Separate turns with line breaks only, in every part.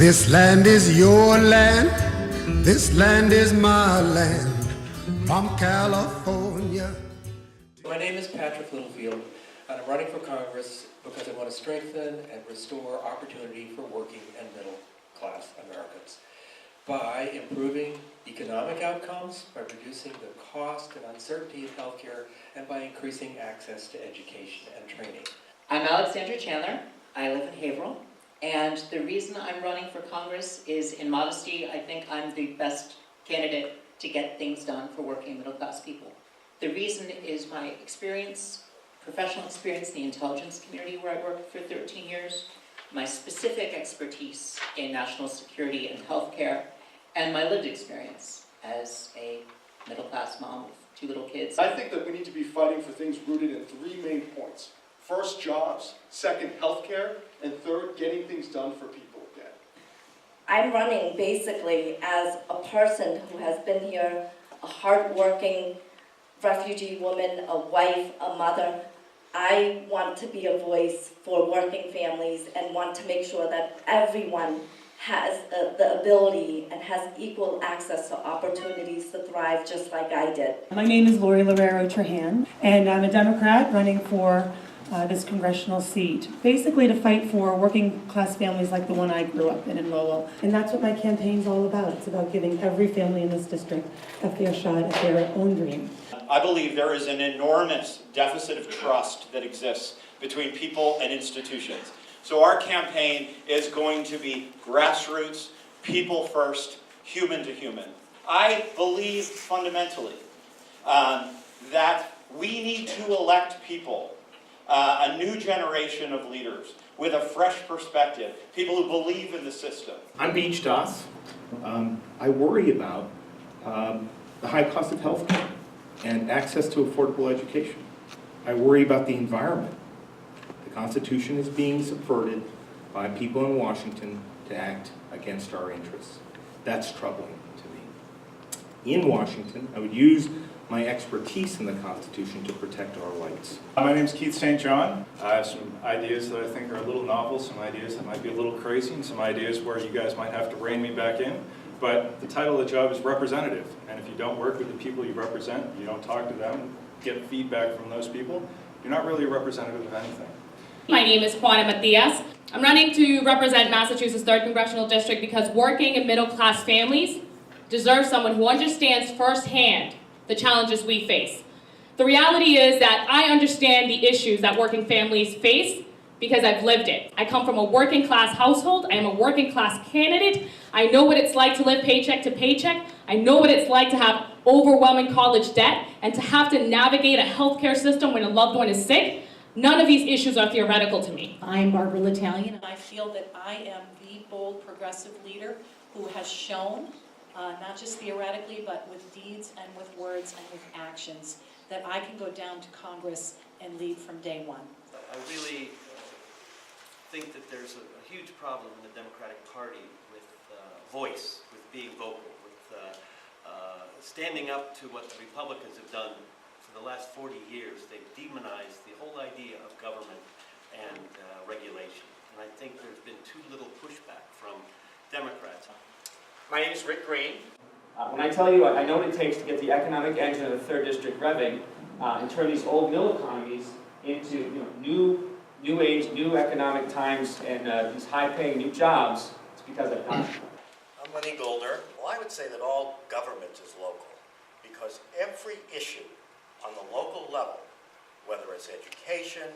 This land is your land, this land is my land, from California.
My name is Patrick Littlefield, and I'm running for Congress because I want to strengthen and restore opportunity for working and middle-class Americans by improving economic outcomes, by reducing the cost and uncertainty of healthcare, and by increasing access to education and training.
I'm Alexandra Chandler. I live in Haverhill, and the reason I'm running for Congress is, in modesty, I think I'm the best candidate to get things done for working middle-class people. The reason is my experience, professional experience in the intelligence community where I worked for 13 years, my specific expertise in national security and healthcare, and my lived experience as a middle-class mom with 2 little kids.
I think that we need to be fighting for things rooted in 3 main points. First, jobs. Second, healthcare. And third, getting things done for people again.
I'm running basically as a person who has been here, a hardworking refugee woman, a wife, a mother. I want to be a voice for working families and want to make sure that everyone has the ability and has equal access to opportunities to thrive just like I did.
My name is Lori Lorero Trahan, and I'm a Democrat running for this congressional seat, basically to fight for working class families like the one I grew up in Lowell. And that's what my campaign's all about. It's about giving every family in this district a fair shot at their own dream.
I believe there is an enormous deficit of trust that exists between people and institutions. So our campaign is going to be grassroots, people first, human to human. I believe fundamentally that we need to elect people, a new generation of leaders with a fresh perspective, people who believe in the system.
I'm Beach Doss. I worry about the high cost of health care and access to affordable education. I worry about the environment. The Constitution is being subverted by people in Washington to act against our interests. That's troubling to me. In Washington, I would use my expertise in the Constitution to protect our rights.
My name is Keith St. John. I have some ideas that I think are a little novel, some ideas that might be a little crazy, and some ideas where you guys might have to rein me back in. But the title of the job is representative, and if you don't work with the people you represent, you don't talk to them, get feedback from those people, you're not really a representative of anything.
My name is Juana Matias. I'm running to represent Massachusetts 3rd Congressional District because working and middle-class families deserve someone who understands firsthand the challenges we face. The reality is that I understand the issues that working families face because I've lived it. I come from a working class household. I am a working class candidate. I know what it's like to live paycheck to paycheck. I know what it's like to have overwhelming college debt and to have to navigate a healthcare system when a loved one is sick. None of these issues are theoretical to me.
I'm Barbara L'Italian. I feel that I am the bold progressive leader who has shown, not just theoretically, but with deeds and with words and with actions, that I can go down to Congress and lead from day one.
I really think that there's a huge problem in the Democratic Party with voice, with being vocal, with standing up to what the Republicans have done for the last 40 years. They've demonized the whole idea of government and regulation. And I think there's been too little pushback from Democrats.
My name is Rick Green. When I tell you, I know what it takes to get the economic engine of the 3rd District revving and turn these old mill economies into new age, new economic times, and these high-paying new jobs. It's because I've done it.
I'm Lenny Golder. Well, I would say that all government is local because every issue on the local level, whether it's education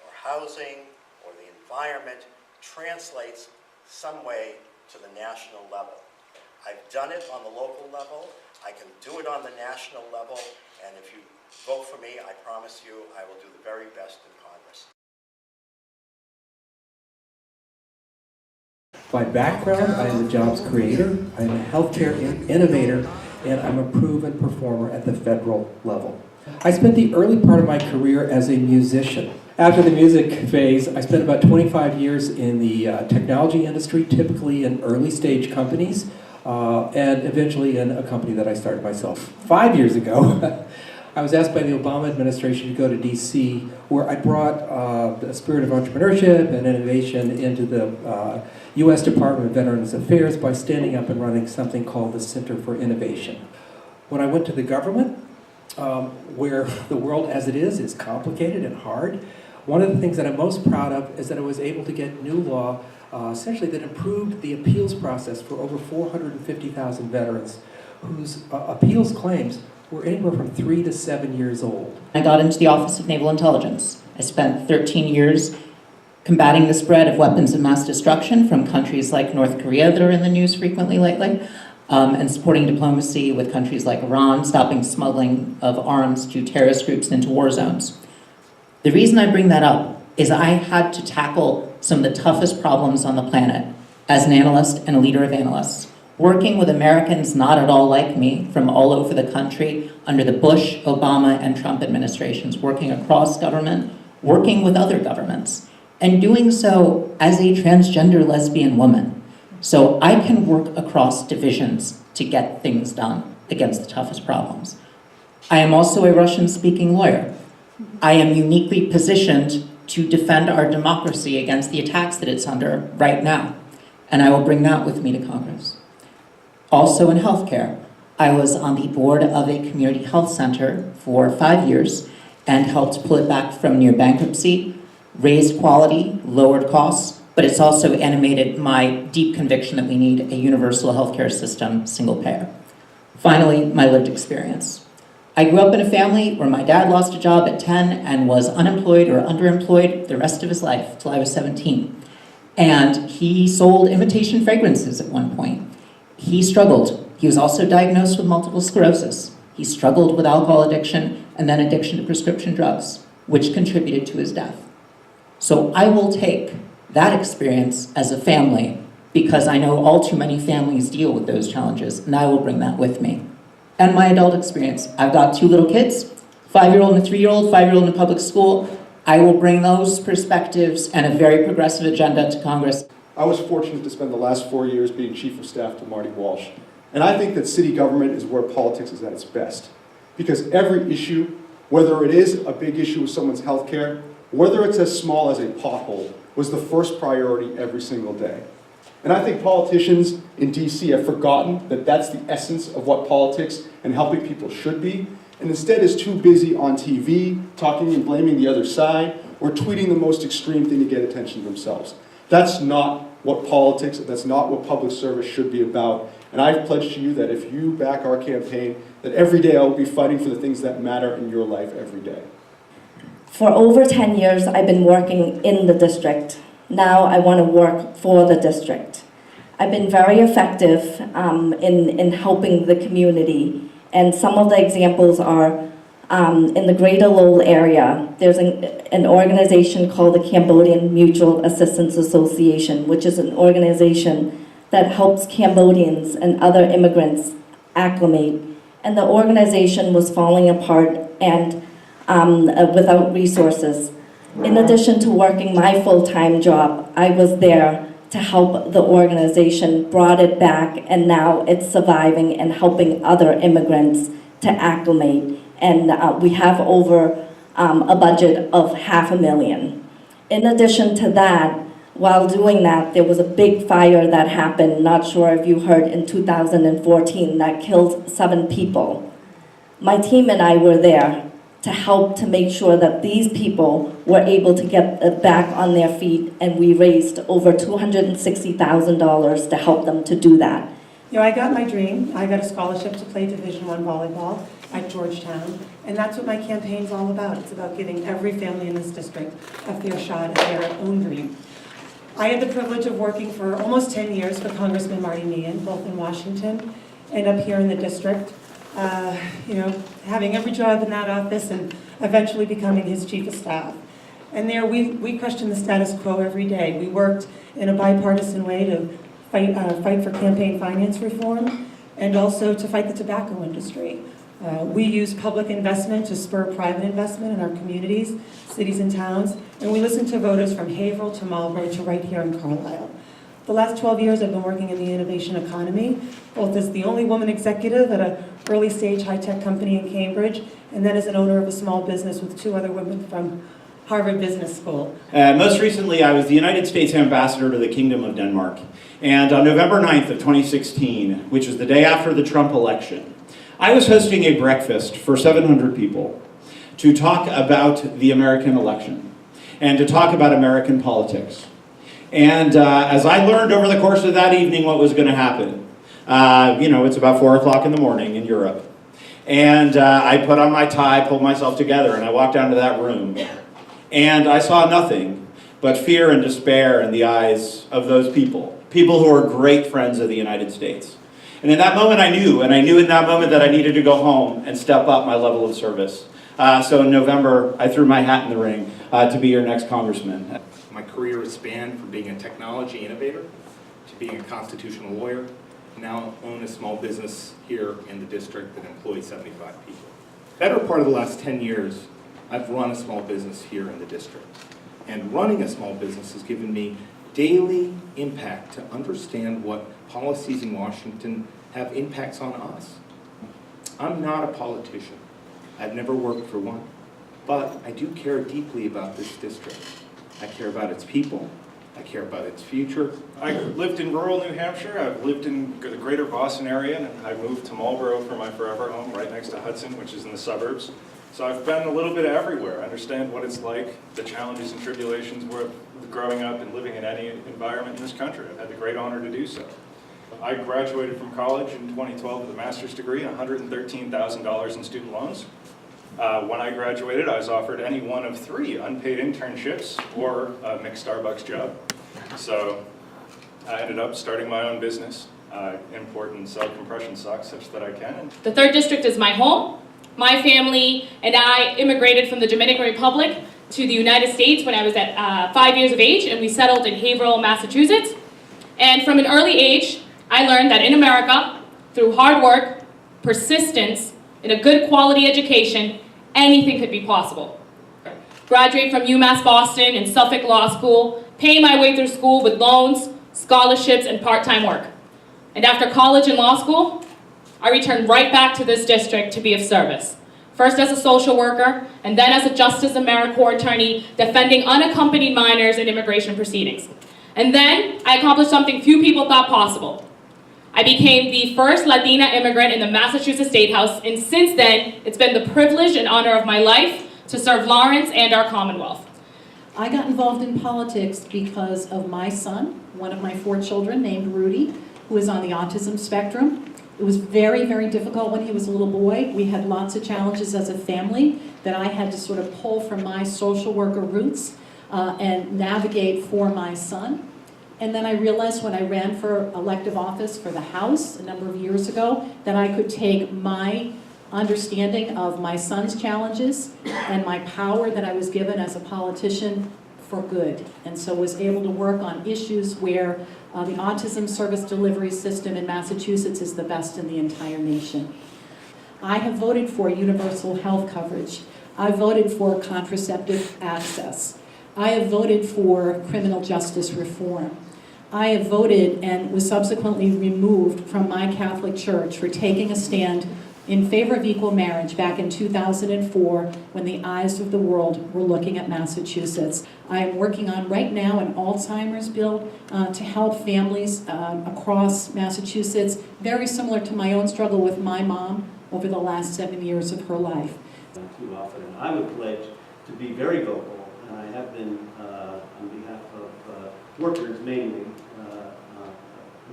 or housing or the environment, translates some way to the national level. I've done it on the local level. I can do it on the national level. And if you vote for me, I promise you I will do the very best in Congress.
By background, I am a jobs creator, I'm a healthcare innovator, and I'm a proven performer at the federal level. I spent the early part of my career as a musician. After the music phase, I spent about 25 years in the technology industry, typically in early stage companies, and eventually in a company that I started myself. 5 years ago, I was asked by the Obama administration to go to DC, where I brought the spirit of entrepreneurship and innovation into the U.S. Department of Veterans Affairs by standing up and running something called the Center for Innovation. When I went to the government, where the world as it is complicated and hard, one of the things that I'm most proud of is that I was able to get new law essentially that improved the appeals process for over 450,000 veterans whose appeals claims were anywhere from 3 to 7 years old.
I got into the Office of Naval Intelligence. I spent 13 years combating the spread of weapons of mass destruction from countries like North Korea that are in the news frequently lately, and supporting diplomacy with countries like Iran, stopping smuggling of arms to terrorist groups into war zones. The reason I bring that up is I had to tackle some of the toughest problems on the planet as an analyst and a leader of analysts, working with Americans not at all like me from all over the country under the Bush, Obama, and Trump administrations, working across government, working with other governments, and doing so as a transgender lesbian woman. So I can work across divisions to get things done against the toughest problems. I am also a Russian-speaking lawyer. I am uniquely positioned to defend our democracy against the attacks that it's under right now, and I will bring that with me to Congress. Also in healthcare, I was on the board of a community health center for 5 years and helped pull it back from near bankruptcy, raised quality, lowered costs, but it's also animated my deep conviction that we need a universal healthcare system, single payer. Finally, my lived experience. I grew up in a family where my dad lost a job at 10 and was unemployed or underemployed the rest of his life till I was 17. And he sold imitation fragrances at one point. He struggled. He was also diagnosed with multiple sclerosis. He struggled with alcohol addiction and then addiction to prescription drugs, which contributed to his death. So I will take that experience as a family because I know all too many families deal with those challenges, and I will bring that with me. And my adult experience. I've got 2 little kids, 5-year-old and a 3-year-old, 5-year-old in public school. I will bring those perspectives and a very progressive agenda to Congress.
I was fortunate to spend the last 4 years being Chief of Staff to Marty Walsh. And I think that city government is where politics is at its best. Because every issue, whether it is a big issue with someone's health care, whether it's as small as a pothole, was the first priority every single day. And I think politicians in DC have forgotten that that's the essence of what politics and helping people should be, and instead is too busy on TV, talking and blaming the other side, or tweeting the most extreme thing to get attention themselves. That's not what politics, that's not what public service should be about. And I've pledged to you that if you back our campaign, that every day I will be fighting for the things that matter in your life every day.
For over 10 years, I've been working in the district. Now I want to work for the district. I've been very effective in helping the community, and some of the examples are in the Greater Lowell area, there's an organization called the Cambodian Mutual Assistance Association, which is an organization that helps Cambodians and other immigrants acclimate. And the organization was falling apart and without resources. In addition to working my full-time job, I was there to help the organization, brought it back, and now it's surviving and helping other immigrants to acclimate. And we have over a budget of $500,000. In addition to that, while doing that, there was a big fire that happened, not sure if you heard, in 2014 that killed 7 people. My team and I were there to help to make sure that these people were able to get back on their feet, and we raised over $260,000 to help them to do that.
You know, I got my dream. I got a scholarship to play Division I volleyball at Georgetown, and that's what my campaign's all about. It's about giving every family in this district a fair shot at their own dream. I had the privilege of working for almost 10 years for Congressman Marty Meehan, both in Washington and up here in the district. You know, having every job in that office and eventually becoming his chief of staff. And there we questioned the status quo every day. We worked in a bipartisan way to fight for campaign finance reform and also to fight the tobacco industry. We use public investment to spur private investment in our communities, cities and towns, and we listen to voters from Haverhill to Marlborough to right here in Carlisle. The last 12 years I've been working in the innovation economy, both as the only woman executive at an early stage high-tech company in Cambridge, and then as an owner of a small business with 2 other women from Harvard Business School.
Most recently, I was the United States Ambassador to the Kingdom of Denmark. And on November 9th of 2016, which was the day after the Trump election, I was hosting a breakfast for 700 people to talk about the American election and to talk about American politics. And as I learned over the course of that evening what was going to happen, it's about 4 o'clock in the morning in Europe. And I put on my tie, pulled myself together, and I walked down to that room. And I saw nothing but fear and despair in the eyes of those people who are great friends of the United States. And in that moment I knew in that moment that I needed to go home and step up my level of service. So in November, I threw my hat in the ring to be your next congressman.
My career has spanned from being a technology innovator to being a constitutional lawyer. Now own a small business here in the district that employs 75 people. Better part of the last 10 years, I've run a small business here in the district. And running a small business has given me daily impact to understand what policies in Washington have impacts on us. I'm not a politician. I've never worked for one. But I do care deeply about this district. I care about its people. I care about its future.
I lived in rural New Hampshire. I've lived in the greater Boston area, and I moved to Marlborough for my forever home, right next to Hudson, which is in the suburbs. So I've been a little bit everywhere. I understand what it's like, the challenges and tribulations with growing up and living in any environment in this country. I've had the great honor to do so. I graduated from college in 2012 with a master's degree and $113,000 in student loans. When I graduated, I was offered any one of 3 unpaid internships or a mixed Starbucks job. So I ended up starting my own business, import and sell compression socks such that I can.
The 3rd District is my home. My family and I immigrated from the Dominican Republic to the United States when I was at 5 years of age, and we settled in Haverhill, Massachusetts. And from an early age, I learned that in America, through hard work, persistence, and a good quality education, anything could be possible. Graduate from UMass Boston and Suffolk Law School, paying my way through school with loans, scholarships, and part-time work. And after college and law school, I returned right back to this district to be of service. First as a social worker, and then as a Justice AmeriCorps attorney defending unaccompanied minors in immigration proceedings. And then I accomplished something few people thought possible. I became the first Latina immigrant in the Massachusetts State House, and since then, it's been the privilege and honor of my life to serve Lawrence and our Commonwealth.
I got involved in politics because of my son, one of my 4 children named Rudy, who is on the autism spectrum. It was very, very difficult when he was a little boy. We had lots of challenges as a family that I had to sort of pull from my social worker roots and navigate for my son. And then I realized when I ran for elective office for the House a number of years ago that I could take my understanding of my son's challenges and my power that I was given as a politician for good. And so was able to work on issues where the autism service delivery system in Massachusetts is the best in the entire nation. I have voted for universal health coverage. I voted for contraceptive access. I have voted for criminal justice reform. I have voted and was subsequently removed from my Catholic Church for taking a stand in favor of equal marriage back in 2004 when the eyes of the world were looking at Massachusetts. I am working on right now an Alzheimer's bill to help families across Massachusetts, very similar to my own struggle with my mom over the last 7 years of her life.
Too often, and I would pledge to be very vocal, and I have been on behalf of workers mainly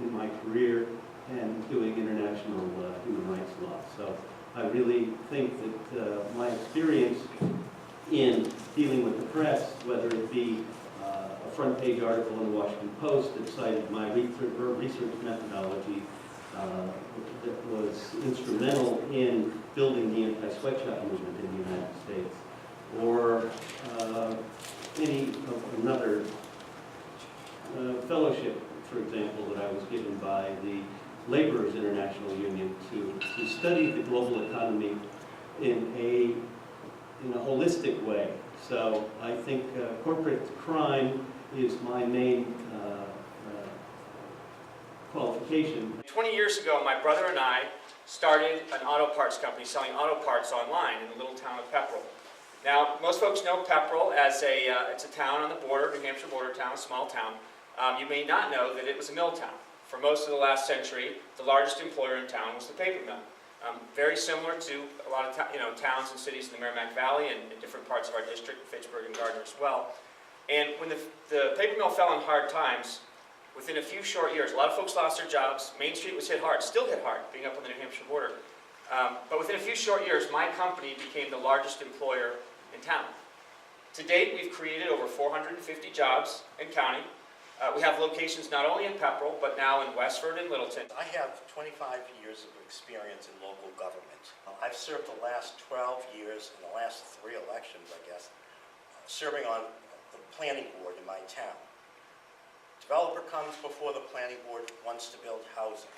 in my career and doing international human rights law. So I really think that my experience in dealing with the press, whether it be a front page article in the Washington Post that cited my research methodology that was instrumental in building the anti-sweatshop movement in the United States, or another fellowship, for example, that I was given by the Laborers International Union to study the global economy in a holistic way. So I think corporate crime is my main qualification.
20 years ago, my brother and I started an auto parts company selling auto parts online in the little town of Pepperell. Now, most folks know Pepperell as it's a town on the border, New Hampshire border town, a small town. You may not know that it was a mill town. For most of the last century, the largest employer in town was the paper mill. Very similar to a lot of towns and cities in the Merrimack Valley and in different parts of our district, Fitchburg and Gardner as well. And when the paper mill fell on hard times, within a few short years, a lot of folks lost their jobs. Main Street was hit hard, still hit hard, being up on the New Hampshire border. But within a few short years, my company became the largest employer in town. To date, we've created over 450 jobs and counting. We have locations not only in Pepperell, but now in Westford and Littleton.
I have 25 years of experience in local government. I've served the last 12 years in the last 3 elections, I guess, serving on the planning board in my town. Developer comes before the planning board, wants to build housing.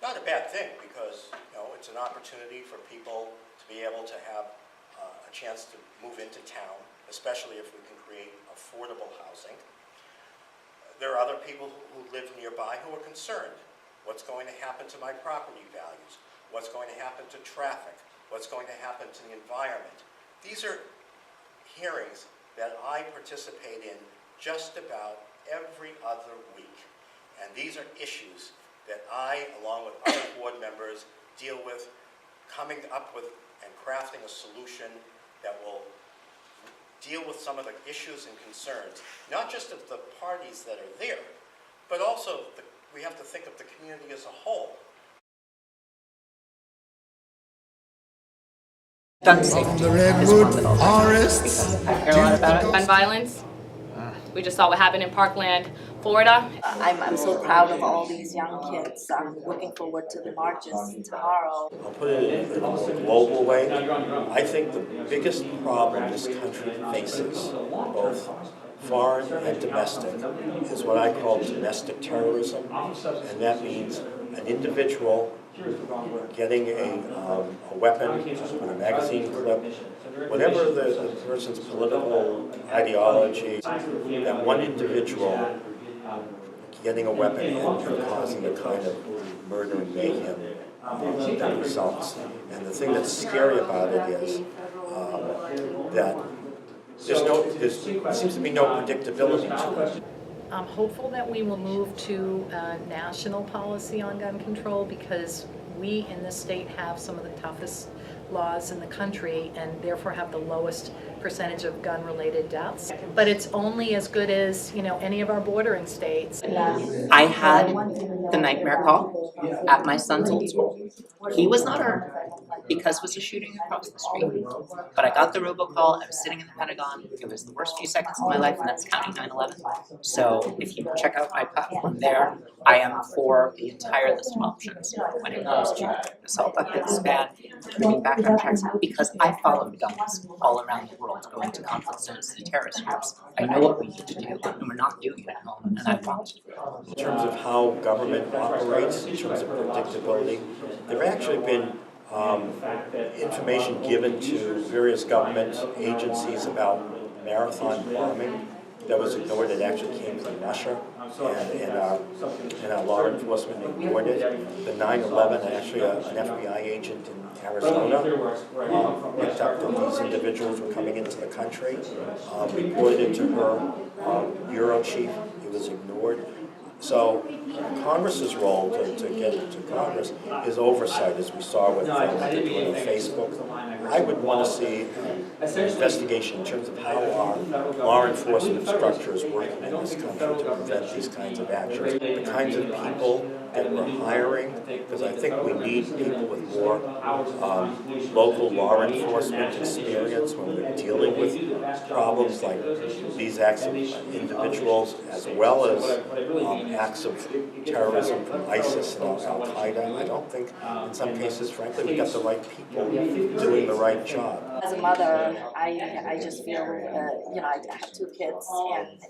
Not a bad thing, because it's an opportunity for people to be able to have a chance to move into town, especially if we can create affordable housing. There are other people who live nearby who are concerned. What's going to happen to my property values? What's going to happen to traffic? What's going to happen to the environment? These are hearings that I participate in just about every other week. And these are issues that I, along with other board members, deal with, coming up with and crafting a solution that will deal with some of the issues and concerns, not just of the parties that are there, but also we have to think of the community as a whole.
Gun safety is one little because I hear a lot about it. Gun violence. We just saw what happened in Parkland, Florida.
I'm so proud of all these young kids. I'm looking forward to the marches tomorrow.
I'll put it in a more global way. I think the biggest problem this country faces, both foreign and domestic, is what I call domestic terrorism, and that means an individual getting a weapon, a magazine clip, whatever the person's political ideology, that one individual getting a weapon and causing the kind of murder and mayhem that results. And the thing that's scary about it is that there seems to be no predictability to it.
I'm hopeful that we will move to a national policy on gun control because we in this state have some of the toughest laws in the country and therefore have the lowest percentage of gun-related deaths. But it's only as good as, any of our bordering states.
I had the nightmare call at my son's old school. He was not hurt because it was a shooting across the street. But I got the robocall, I was sitting in the Pentagon, it was the worst few seconds of my life, and that's counting 9/11. So if you check out my platform there, I am for the entire list of options when it comes to assault weapons ban, doing background checks, because I followed guns all around the world, going to conflict zones, to terrorist groups. I know what we need to do, and we're not doing it at home, and I want to.
In terms of how government operates, in terms of predictability, there have actually been information given to various government agencies about marathon bombing that was ignored. It actually came from Russia, and our law enforcement ignored it. The 9/11, actually an FBI agent in Arizona picked up that these individuals were coming into the country, reported it to her bureau chief. It was ignored. So Congress's role to get to Congress is oversight, as we saw with what they're doing on Facebook. I would want to see an investigation in terms of how our law enforcement structure is working in this country to prevent these kinds of actions. The kinds of people that we're hiring, because I think we need people with more local law enforcement experience when we're dealing with problems like these acts of individuals, as well as acts of terrorism from ISIS and Al-Qaeda. I don't think, in some cases, frankly, we got the right people doing the right job.
As a mother, I just feel that, I have 2 kids and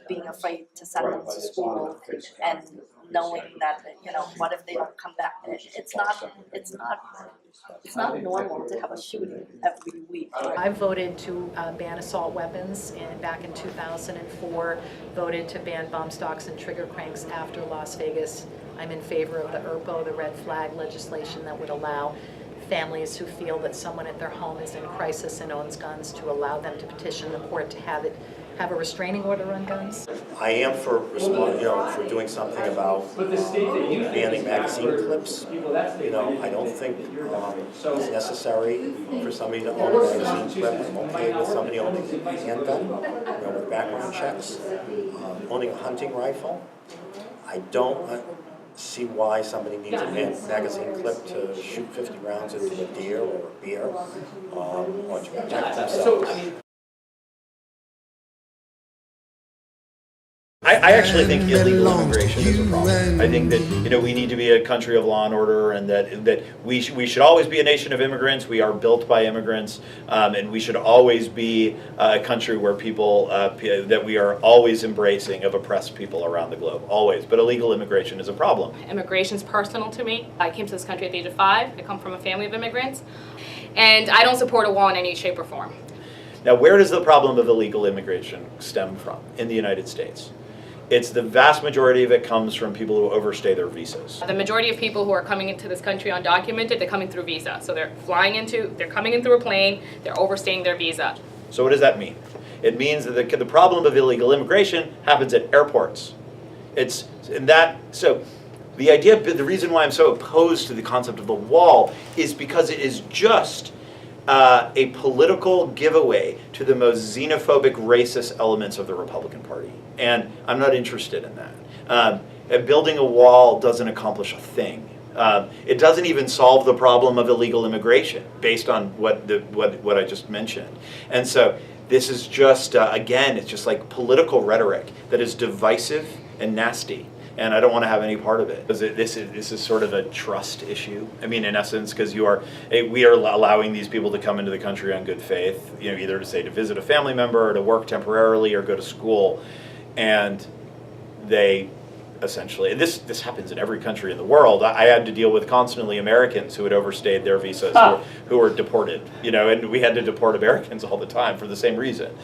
being afraid to send them to school and knowing that, you know, what if they don't come back? It's not normal to have a shooting every week.
I voted to ban assault weapons back in 2004, voted to ban bump stocks and trigger cranks after Las Vegas. I'm in favor of the ERPO, the red flag legislation that would allow families who feel that someone at their home is in crisis and owns guns to allow them to petition the court to have a restraining order on guns.
I am for for doing something about banning magazine clips. You know, I don't think it's necessary for somebody to own a magazine clip. I'm okay with somebody owning a handgun, with background checks. Owning a hunting rifle, I don't see why somebody needs a magazine clip to shoot 50 rounds into a deer or a bear, or to protect themselves.
I actually think illegal immigration is a problem. I think that we need to be a country of law and order, and that we should always be a nation of immigrants. We are built by immigrants, and we should always be a country where people that we are always embracing of oppressed people around the globe, always. But illegal immigration is a problem.
Immigration is personal to me. I came to this country at the age of 5. I come from a family of immigrants, and I don't support a wall in any shape or form.
Now, where does the problem of illegal immigration stem from in the United States? It's the vast majority of it comes from people who overstay their visas.
The majority of people who are coming into this country undocumented, they're coming through visa. So they're coming in through a plane, they're overstaying their visa.
So what does that mean? It means that the problem of illegal immigration happens at airports. So the reason why I'm so opposed to the concept of the wall is because it is just a political giveaway to the most xenophobic, racist elements of the Republican Party. And I'm not interested in that. Building a wall doesn't accomplish a thing. It doesn't even solve the problem of illegal immigration, based on what I just mentioned. And so this is just, again, it's just like political rhetoric that is divisive and nasty. And I don't want to have any part of it. This is sort of a trust issue. I mean, in essence, because we are allowing these people to come into the country on good faith, either to visit a family member or to work temporarily or go to school. And they essentially, and this happens in every country in the world. I had to deal with constantly Americans who had overstayed their visas, who were deported, and we had to deport Americans all the time for the same reason.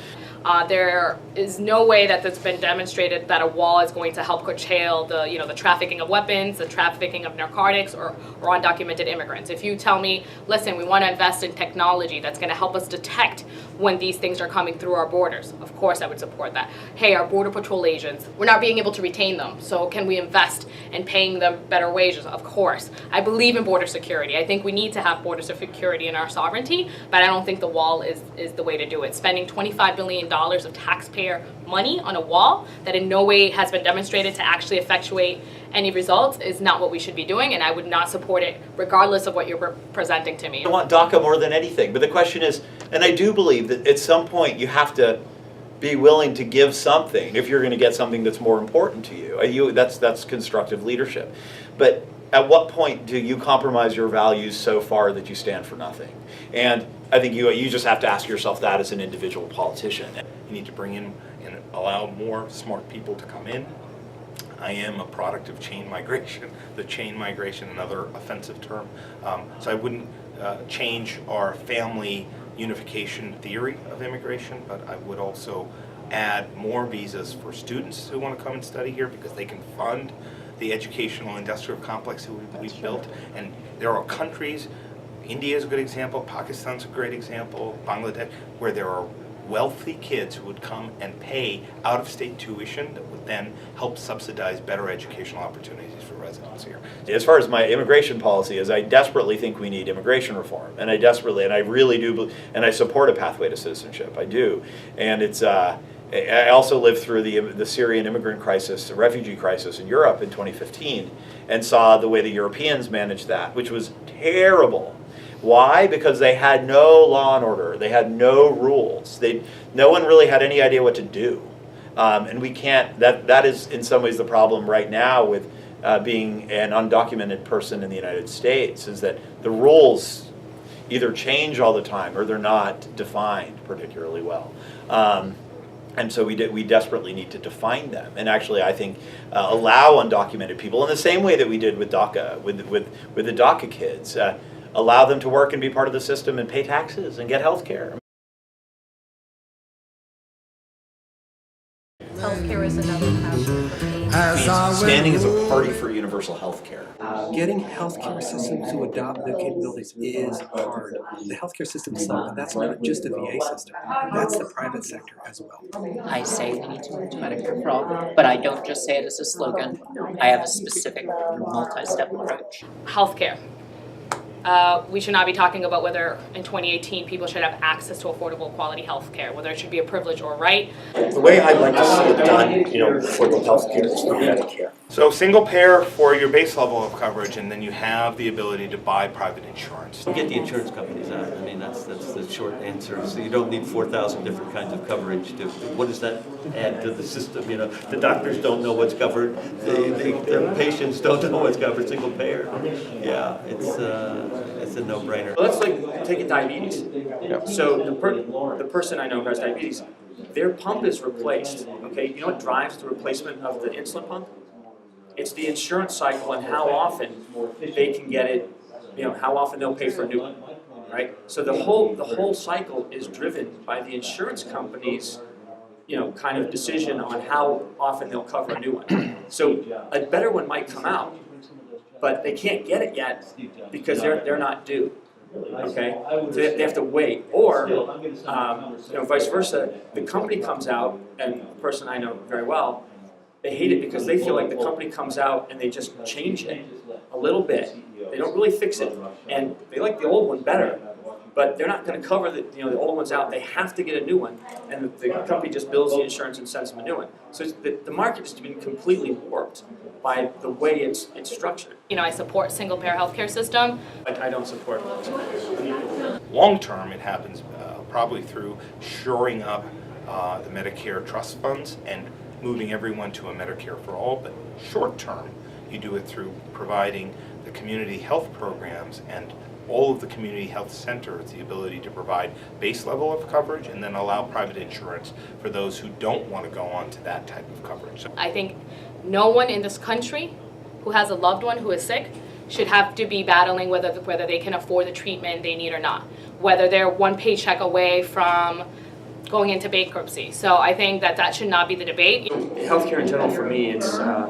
There is no way that it's been demonstrated that a wall is going to help curtail the trafficking of weapons, the trafficking of narcotics, or undocumented immigrants. If you tell me, listen, we want to invest in technology that's going to help us detect when these things are coming through our borders, of course I would support that. Hey, our Border Patrol agents, we're not being able to retain them, so can we invest in paying them better wages? Of course. I believe in border security. I think we need to have border security in our sovereignty, but I don't think the wall is the way to do it. Spending $25 billion of taxpayer money on a wall that in no way has been demonstrated to actually effectuate any results is not what we should be doing, and I would not support it regardless of what you're presenting to me.
I want DACA more than anything, but the question is, and I do believe that at some point you have to be willing to give something if you're going to get something that's more important to you. That's constructive leadership. But at what point do you compromise your values so far that you stand for nothing? And I think you just have to ask yourself that as an individual politician.
You need to bring in and allow more smart people to come in. I am a product of chain migration. The chain migration, another offensive term. So I wouldn't change our family unification theory of immigration, but I would also add more visas for students who want to come and study here because they can fund the educational industrial complex that we've built. And there are countries, India is a good example, Pakistan's a great example, Bangladesh, where there are wealthy kids who would come and pay out-of-state tuition that would then help subsidize better educational opportunities for residents here.
As far as my immigration policy is, I desperately think we need immigration reform, and I really do, and I support a pathway to citizenship. I do, and it's. I also lived through the Syrian immigrant crisis, the refugee crisis in Europe in 2015, and saw the way the Europeans managed that, which was terrible. Why? Because they had no law and order. They had no rules. No one really had any idea what to do. And we can't, that is in some ways the problem right now with being an undocumented person in the United States, is that the rules either change all the time or they're not defined particularly well. And so we desperately need to define them, and actually I think allow undocumented people in the same way that we did with DACA, with the DACA kids, allow them to work and be part of the system and pay taxes and get health care.
Healthcare is another passion for me.
Standing as a party for universal health care.
Getting healthcare systems to adopt new capabilities is hard. The healthcare system itself, and that's not just the VA system, that's the private sector as well.
I say we need to move to Medicare for all, but I don't just say it as a slogan. I have a specific multi-step approach.
Healthcare. We should not be talking about whether in 2018 people should have access to affordable quality health care, whether it should be a privilege or a right.
The way I'd like to see it done, for the health care is through Medicare.
So single payer for your base level of coverage, and then you have the ability to buy private insurance.
Get the insurance companies out. I mean, that's the short answer. So you don't need 4,000 different kinds of coverage. What does that add to the system? You know, the doctors don't know what's covered. The patients don't know what's covered. Single payer. Yeah, it's a no-brainer.
Let's take diabetes. So the person I know who has diabetes, their pump is replaced. Okay, you know what drives the replacement of the insulin pump? It's the insurance cycle and how often they can get it. How often they'll pay for a new one, right? So the whole cycle is driven by the insurance company's kind of decision on how often they'll cover a new one. So a better one might come out, but they can't get it yet because they're not due. Okay, so they have to wait, or vice versa. The company comes out, and the person I know very well, they hate it because they feel like the company comes out and they just change it a little bit. They don't really fix it, and they like the old one better, but they're not going to cover the old ones out. They have to get a new one, and the company just bills the insurance and sends them a new one. So the market has been completely warped by the way it's structured.
I support single-payer healthcare system.
I don't support it.
Long term, it happens probably through shoring up the Medicare trust funds and moving everyone to a Medicare for all. But short term, you do it through providing the community health programs and all of the community health centers the ability to provide base level of coverage and then allow private insurance for those who don't want to go on to that type of coverage. So
I think no one in this country who has a loved one who is sick should have to be battling whether they can afford the treatment they need or not, whether they're one paycheck away from going into bankruptcy. So I think that should not be the debate.
Healthcare in general, for me, it's a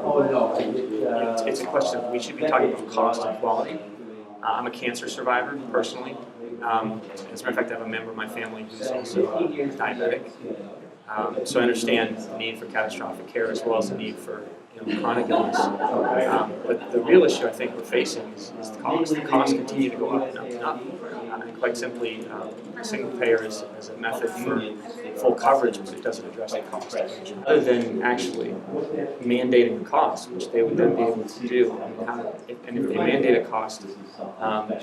question of we should be talking about cost and quality. I'm a cancer survivor, personally. As a matter of fact, I have a member of my family who's also diabetic. So I understand the need for catastrophic care as well as the need for chronic illness. But the real issue I think we're facing is the cost. The costs continue to go up and up and up. And quite simply, single payer is a method for full coverage, but it doesn't address the cost. Other than actually mandating the cost, which they would then be able to do. And if they mandate a cost,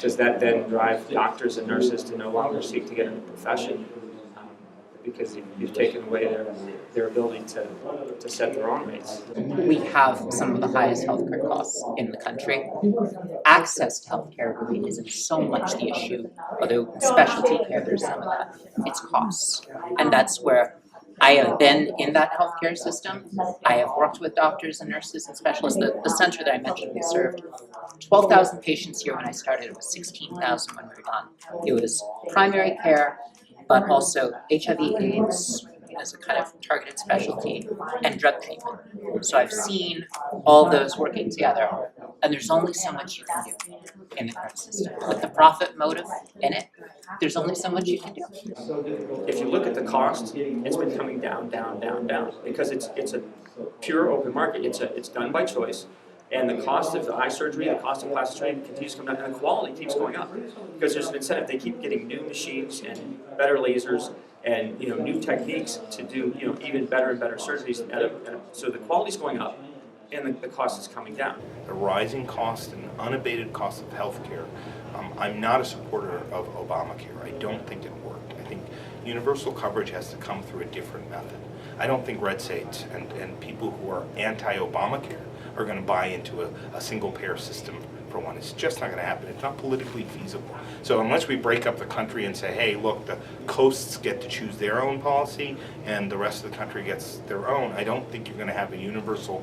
does that then drive doctors and nurses to no longer seek to get into the profession? Because you've taken away their ability to set their own rates.
We have some of the highest healthcare costs in the country. Access to healthcare really isn't so much the issue, although specialty care, there's some of that. It's costs. And that's where I have been in that healthcare system. I have worked with doctors and nurses and specialists. The center that I mentioned, we served 12,000 patients here when I started. It was 16,000 when we were done. It was primary care, but also HIV/AIDS as a kind of targeted specialty, and drug treatment. So I've seen all those working together, and there's only so much you can do in the current system. With the profit motive in it, there's only so much you can do.
If you look at the cost, it's been coming down, down, down, down, because it's a pure open market. It's done by choice. And the cost of the eye surgery, the cost of plastic surgery continues to come down, and the quality keeps going up because there's an incentive. They keep getting new machines and better lasers and new techniques to do even better and better surgeries. So the quality's going up, and the cost is coming down.
the rising cost and unabated cost of health care. I'm not a supporter of Obamacare. I don't think it worked. I think universal coverage has to come through a different method. I don't think red states and people who are anti-Obamacare are going to buy into a single-payer system for one. It's just not going to happen. It's not politically feasible. So unless we break up the country and say, hey, look, the coasts get to choose their own policy and the rest of the country gets their own, I don't think you're going to have a universal,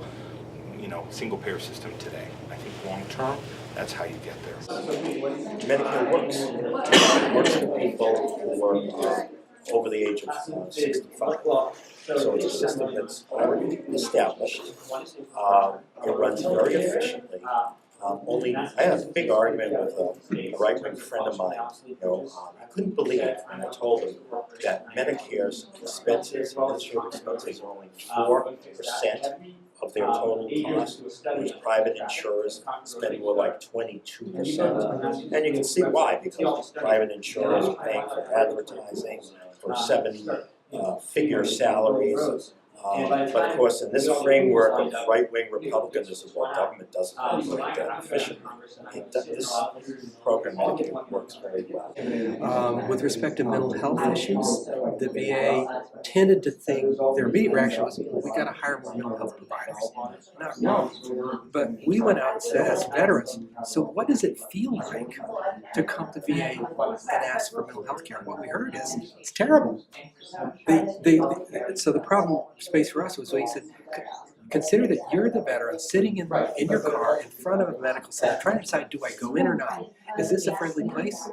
single-payer system today. I think long-term, that's how you get there.
Medicare works. It works for people who are over the age of 65. So it's a system that's already established. It runs very efficiently. Only I had a big argument with a right-wing friend of mine. I couldn't believe it when I told him that Medicare's expenses, administrative expenses, are only 4% of their total cost, whereas private insurers spend more like 22%. And you can see why, because private insurers are paying for advertising, for seven-figure salaries. But of course, in this framework of right-wing republicanism, where government doesn't operate that efficiently, this program Medicaid works very well.
With respect to mental health issues, the VA tended to think their immediate reaction was, well, we got to hire more mental health providers. Not wrong, but we went out and said, as veterans, so what does it feel like to come to VA and ask for mental health care? What we heard is, it's terrible. So the problem space for us was we said, consider that you're the veteran sitting in your car in front of a medical center trying to decide, do I go in or not? Is this a friendly place?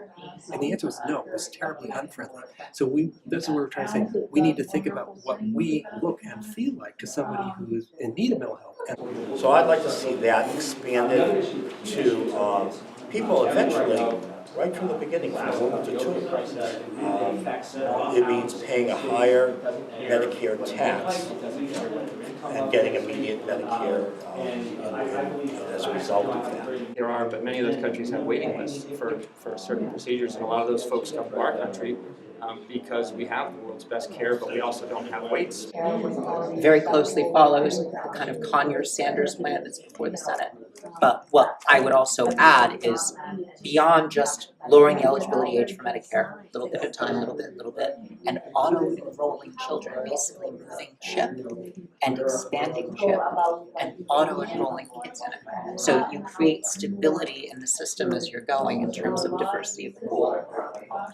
And the answer was no, it was terribly unfriendly. So that's what we're trying to say. We need to think about what we look and feel like to somebody who is in need of mental health.
So I'd like to see that expanded to people eventually, right from the beginning, from a woman to two. It means paying a higher Medicare tax and getting immediate Medicare as a result of that.
There are, but many of those countries have waiting lists for certain procedures, and a lot of those folks come to our country because we have the world's best care, but we also don't have waits.
Very closely follows the kind of Conyers-Sanders plan that's before the Senate. But what I would also add is beyond just lowering the eligibility age for Medicare, a little bit at a time, little bit, and auto-enrolling children, basically moving CHIP and expanding CHIP and auto-enrolling kids in it. So you create stability in the system as you're going in terms of diversity of pool,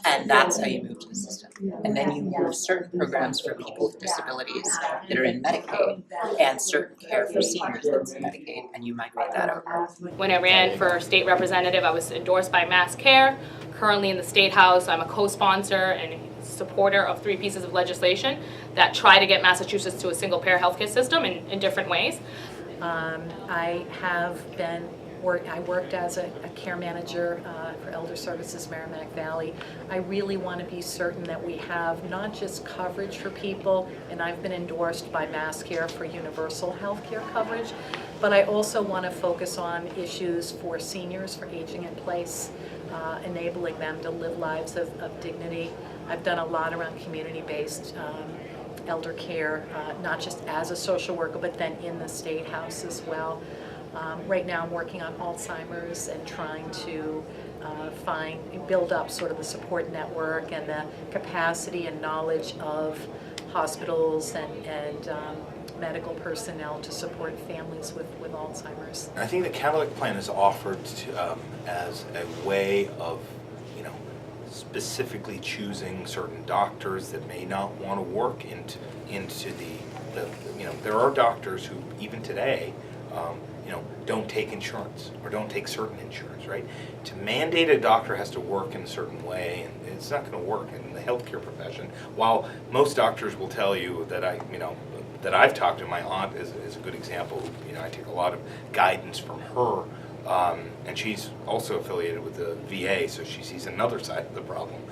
and that's how you move to the system. And then you move certain programs for people with disabilities that are in Medicaid and certain care for seniors that's in Medicaid, and you migrate that over.
When I ran for state representative, I was endorsed by Mass Care. Currently in the State House, I'm a co-sponsor and supporter of 3 pieces of legislation that try to get Massachusetts to a single-payer healthcare system in different ways.
I have been I worked as a care manager for Elder Services Merrimack Valley. I really want to be certain that we have not just coverage for people, and I've been endorsed by Mass Care for universal health care coverage, but I also want to focus on issues for seniors, for aging in place, enabling them to live lives of dignity. I've done a lot around community-based elder care, not just as a social worker, but then in the State House as well. Right now I'm working on Alzheimer's and trying to build up sort of the support network and the capacity and knowledge of hospitals and medical personnel to support families with Alzheimer's.
I think the Catalytic plan is offered to, as a way of, specifically choosing certain doctors that may not want to work into the there are doctors who even today don't take insurance or don't take certain insurance, right? To mandate a doctor has to work in a certain way, and it's not going to work in the healthcare profession. While most doctors will tell you that that I've talked to, my aunt is a good example. I take a lot of guidance from her, and she's also affiliated with the VA, so she sees another side of the problem.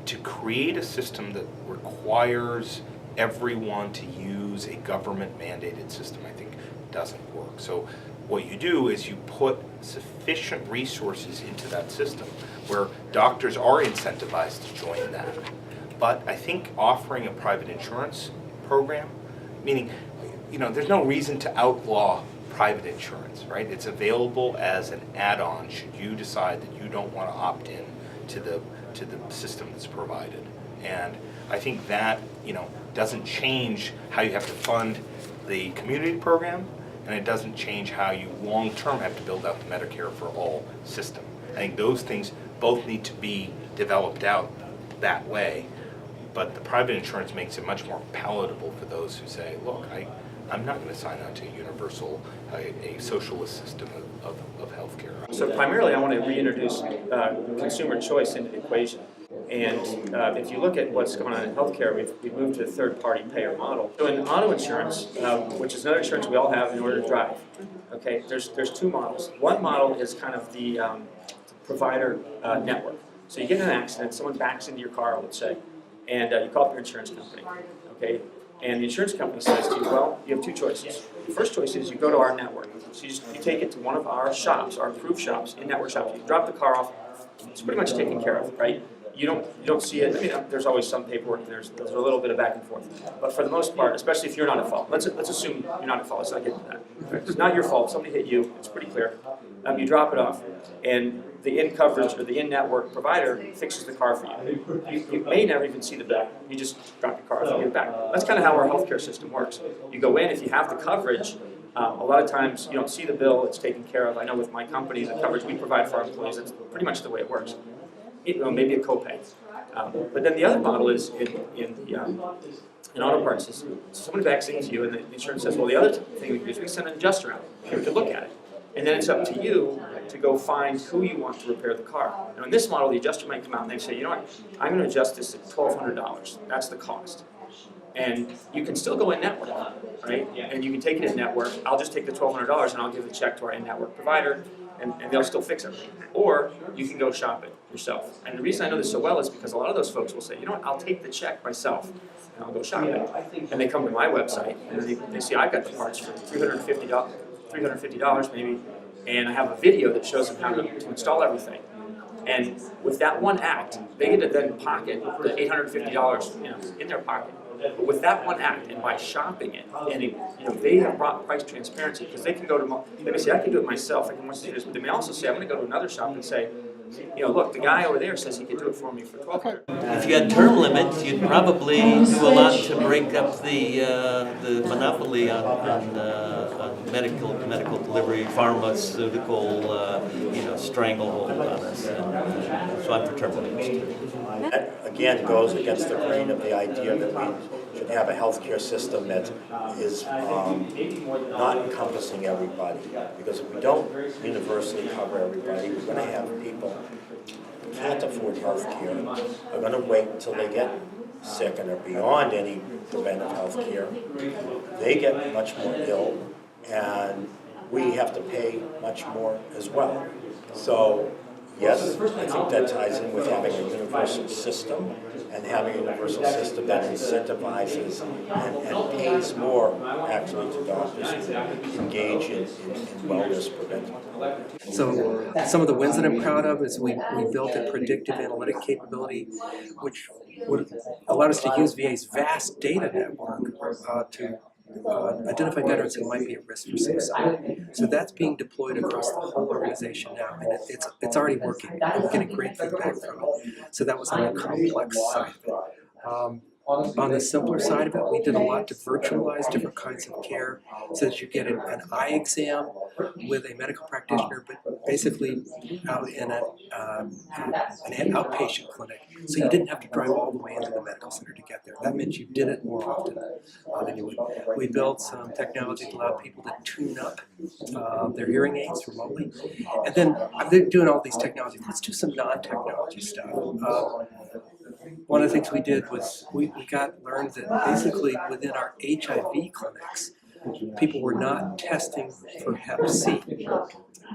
To create a system that requires everyone to use a government-mandated system, I think, doesn't work. So what you do is you put sufficient resources into that system where doctors are incentivized to join that. But I think offering a private insurance program, meaning, there's no reason to outlaw private insurance, right? It's available as an add-on should you decide that you don't want to opt in to the system that's provided. And I think that, doesn't change how you have to fund the community program, and it doesn't change how you long-term have to build out the Medicare for all system. I think those things both need to be developed out that way, but the private insurance makes it much more palatable for those who say, look, I'm not going to sign on to a universal, a socialist system of healthcare.
So primarily I want to reintroduce consumer choice into the equation. And if you look at what's going on in healthcare, we've moved to a third-party payer model. So in auto insurance, which is another insurance we all have in order to drive, okay, there's two models. One model is kind of the provider network. So you get in an accident, someone backs into your car, let's say, and you call up your insurance company, okay? And the insurance company says to you, well, you have two choices. The first choice is you go to our network. So you take it to one of our shops, our approved shops, in-network shops. You drop the car off, it's pretty much taken care of, right? You don't see it. I mean, there's always some paperwork, and there's a little bit of back and forth. But for the most part, especially if you're not at fault, let's assume you're not at fault. Let's not get into that. Right? It's not your fault. Somebody hit you. It's pretty clear. You drop it off, and the in-coverage or the in-network provider fixes the car for you. You may never even see the bill. You just drop your car off and get it back. That's kind of how our healthcare system works. You go in, if you have the coverage, a lot of times you don't see the bill, it's taken care of. I know with my company, the coverage we provide for our employees, that's pretty much the way it works. Maybe a copay. But then the other model is in auto parts is somebody backs into you and the insurance says, well, the other thing we do is we send an adjuster out who can look at it. And then it's up to you to go find who you want to repair the car. Now in this model, the adjuster might come out and they say, you know what, I'm going to adjust this at $1,200. That's the cost. And you can still go in-network, right? And you can take it in-network. I'll just take the $1,200 and I'll give the check to our in-network provider, and they'll still fix everything. Or you can go shop it yourself. And the reason I know this so well is because a lot of those folks will say, you know what, I'll take the check myself and I'll go shop it. And they come to my website and they see I've got the parts for $350 maybe, and I have a video that shows them how to install everything. And with that one act, they get to then pocket the $850 in their pocket. But with that one act, and by shopping it, and they have brought price transparency because they can go to, they may say, I can do it myself, I can do this, but they may also say, I'm going to go to another shop and say, look, the guy over there says he can do it for me for $1,200.
If you had term limits, you'd probably do a lot to break up the monopoly on medical delivery, pharmaceutical, stranglehold on us. So I'm for term limits too.
That again goes against the grain of the idea that we should have a healthcare system that is not encompassing everybody. Because if we don't universally cover everybody, we're going to have people who can't afford healthcare, are going to wait until they get sick and are beyond any preventive healthcare. They get much more ill, and we have to pay much more as well. So yes, I think that ties in with having a universal system and having a universal system that incentivizes and pays more actually to doctors who engage in wellness prevention.
So some of the wins that I'm proud of is we built a predictive analytic capability which would allow us to use VA's vast data network to identify veterans who might be at risk for suicide. So that's being deployed across the whole organization now, and it's already working. And we're getting great feedback from it. So that was on the complex side of it. On the simpler side of it, we did a lot to virtualize different kinds of care so that you get an eye exam with a medical practitioner, but basically out in an outpatient clinic. So you didn't have to drive all the way into the medical center to get there. That meant you did it more often than you would. We built some technology that allowed people to tune up their hearing aids remotely. And then I'm doing all these technologies. Let's do some non-technology stuff. One of the things we did was we learned that basically within our HIV clinics, people were not testing for Hep C.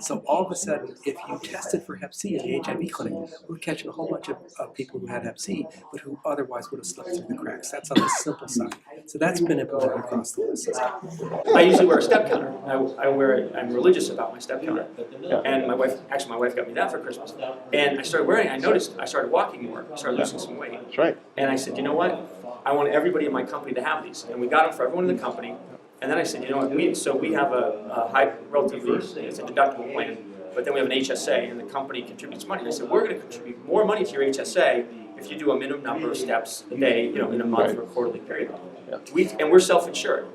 So all of a sudden, if you tested for Hep C in the HIV clinic, we were catching a whole bunch of people who had Hep C, but who otherwise would have slipped through the cracks. That's on the simple side. So that's been implemented across the whole system.
I usually wear a step counter. I'm religious about my step counter. And my wife got me that for Christmas. And I started wearing it. I noticed I started walking more. I started losing some weight.
That's right.
And I said, you know what? I want everybody in my company to have these. And we got them for everyone in the company. And then I said, you know what, we have a high, relatively, it's a deductible plan, but then we have an HSA, and the company contributes money. And I said, we're going to contribute more money to your HSA if you do a minimum number of steps a day, in a month or a quarterly period. And we're self-insured.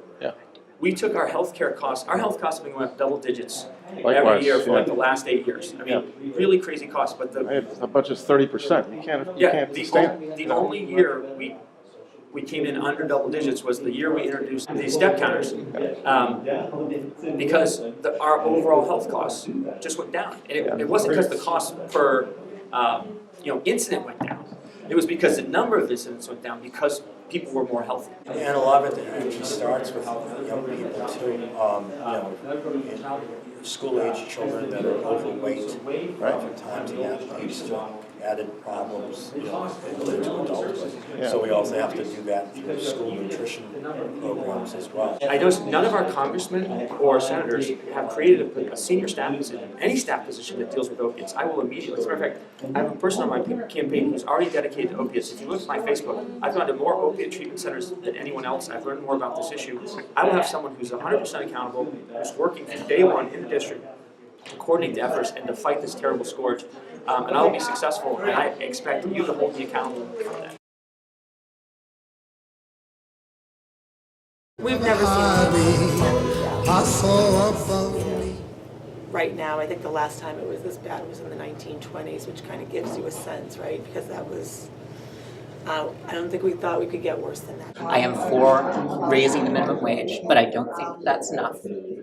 We took our healthcare costs. Our health costs have been going up double digits every
Likewise,
year for like
yeah.
the last 8 years. I mean, really crazy costs. But
The budget's 30%. You can't sustain it.
The only year we came in under double digits was the year we introduced these step counters, because our overall health costs just went down. And it wasn't because the cost per incident went down. It was because the number of incidents went down because people were more healthy.
And a lot of it actually starts with young people too. School-age children that are overweight, oftentimes that leads to added problems into adulthood. So we also have to do that through school nutrition programs as well.
I noticed none of our congressmen or senators have created a senior staff position, any staff position that deals with opiates. I will immediately, as a matter of fact, I have a person on my campaign who's already dedicated to opiates. If you look at my Facebook, I've gone to more opiate treatment centers than anyone else. I've learned more about this issue. I will have someone who's 100% accountable, who's working from day one in the district to coordinate the efforts and to fight this terrible scourge. And I will be successful, and I expect you to hold me accountable for that.
We've never seen right now. I think the last time it was this bad was in the 1920s, which kind of gives you a sense, right? Because that was, I don't think we thought we could get worse than that.
I am for raising the minimum wage, but I don't think that's enough.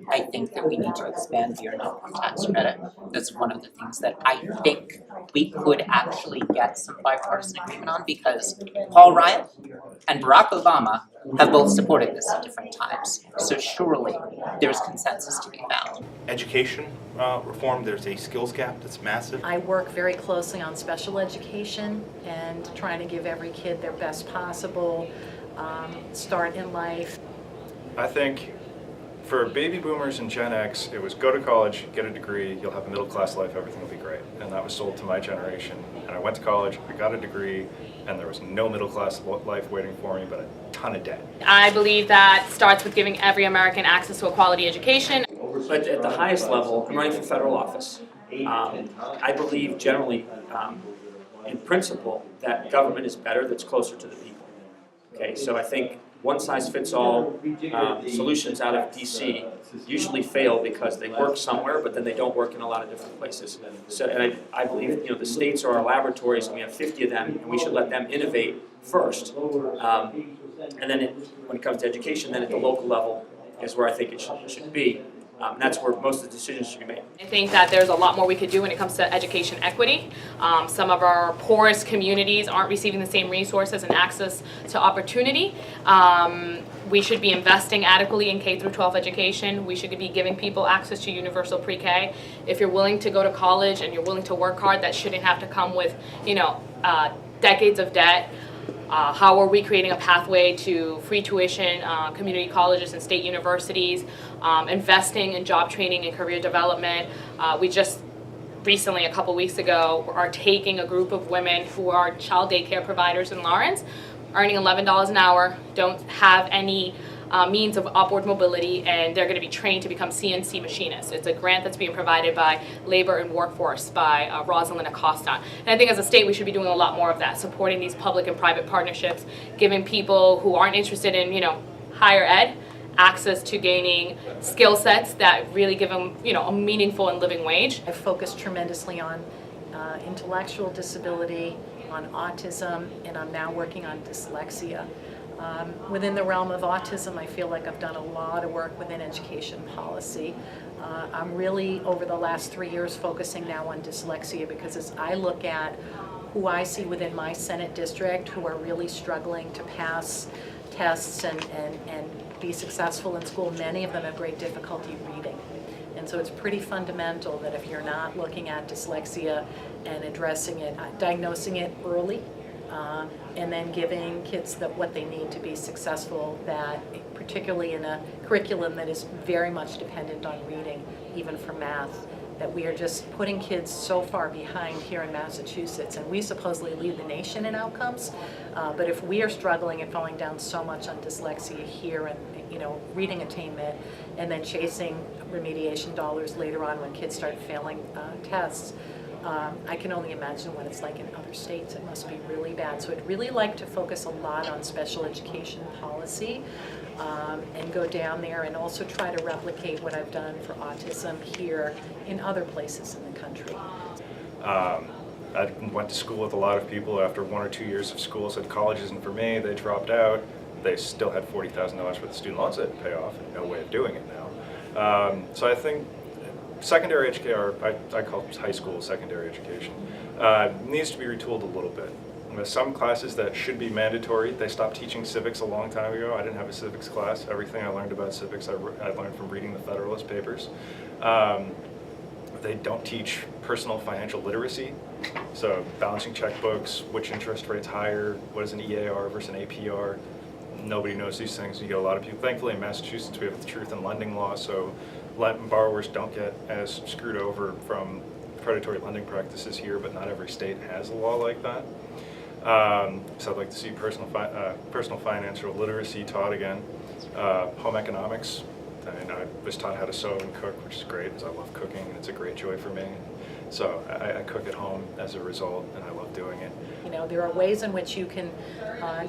I think that we need to expand the earned income tax credit. That's one of the things that I think we could actually get some bipartisan agreement on, because Paul Ryan and Barack Obama have both supported this at different times. So surely there's consensus to be found.
Education reform, there's a skills gap that's massive.
I work very closely on special education and trying to give every kid their best possible start in life.
I think for baby boomers and Gen X, it was go to college, get a degree, you'll have a middle class life, everything will be great. And that was sold to my generation. And I went to college, I got a degree, and there was no middle class life waiting for me, but a ton of debt.
I believe that starts with giving every American access to a quality education.
But at the highest level, I'm running for federal office. I believe generally, in principle, that government is better that's closer to the people. Okay, so I think one-size-fits-all solutions out of DC usually fail because they work somewhere, but then they don't work in a lot of different places. So, and I believe the states are our laboratories, and we have 50 of them, and we should let them innovate first. And then when it comes to education, then at the local level is where I think it should be. And that's where most of the decisions should be made.
I think that there's a lot more we could do when it comes to education equity. Some of our poorest communities aren't receiving the same resources and access to opportunity. We should be investing adequately in K through 12 education. We should be giving people access to universal pre-K. If you're willing to go to college and you're willing to work hard, that shouldn't have to come with, decades of debt. How are we creating a pathway to free tuition, community colleges and state universities, investing in job training and career development. We just recently, a couple weeks ago, are taking a group of women who are child daycare providers in Lawrence, earning $11 an hour, don't have any means of upward mobility, and they're going to be trained to become CNC machinists. It's a grant that's being provided by Labor and Workforce by Rosalind Acosta. And I think as a state we should be doing a lot more of that, supporting these public and private partnerships, giving people who aren't interested in, higher ed access to gaining skill sets that really give them, a meaningful and living wage.
I focused tremendously on intellectual disability, on autism, and I'm now working on dyslexia. Within the realm of autism, I feel like I've done a lot of work within education policy. I'm really, over the last 3 years, focusing now on dyslexia, because as I look at who I see within my Senate district who are really struggling to pass tests and be successful in school, many of them have great difficulty reading. And so it's pretty fundamental that if you're not looking at dyslexia and addressing it, diagnosing it early, and then giving kids what they need to be successful, that particularly in a curriculum that is very much dependent on reading, even for math, that we are just putting kids so far behind here in Massachusetts, and we supposedly lead the nation in outcomes, but if we are struggling and falling down so much on dyslexia here and reading attainment, and then chasing remediation dollars later on when kids start failing tests, I can only imagine what it's like in other states. It must be really bad. So I'd really like to focus a lot on special education policy and go down there and also try to replicate what I've done for autism here in other places in the country.
I went to school with a lot of people after 1 or 2 years of school, said college isn't for me, they dropped out. They still had $40,000 worth of student loans they had to pay off, and no way of doing it now. So I think secondary education, or I call it high school secondary education, needs to be retooled a little bit. With some classes that should be mandatory, they stopped teaching civics a long time ago. I didn't have a civics class. Everything I learned about civics I learned from reading the Federalist Papers. They don't teach personal financial literacy, so balancing checkbooks, which interest rate's higher, what is an EAR versus an APR. Nobody knows these things. You get a lot of people. Thankfully, in Massachusetts, we have the truth in lending law, so borrowers don't get as screwed over from predatory lending practices here, but not every state has a law like that. So I'd like to see personal financial literacy taught again. Home economics. I mean, I was taught how to sew and cook, which is great, because I love cooking, and it's a great joy for me. So I cook at home as a result, and I love doing it.
You know, there are ways in which you can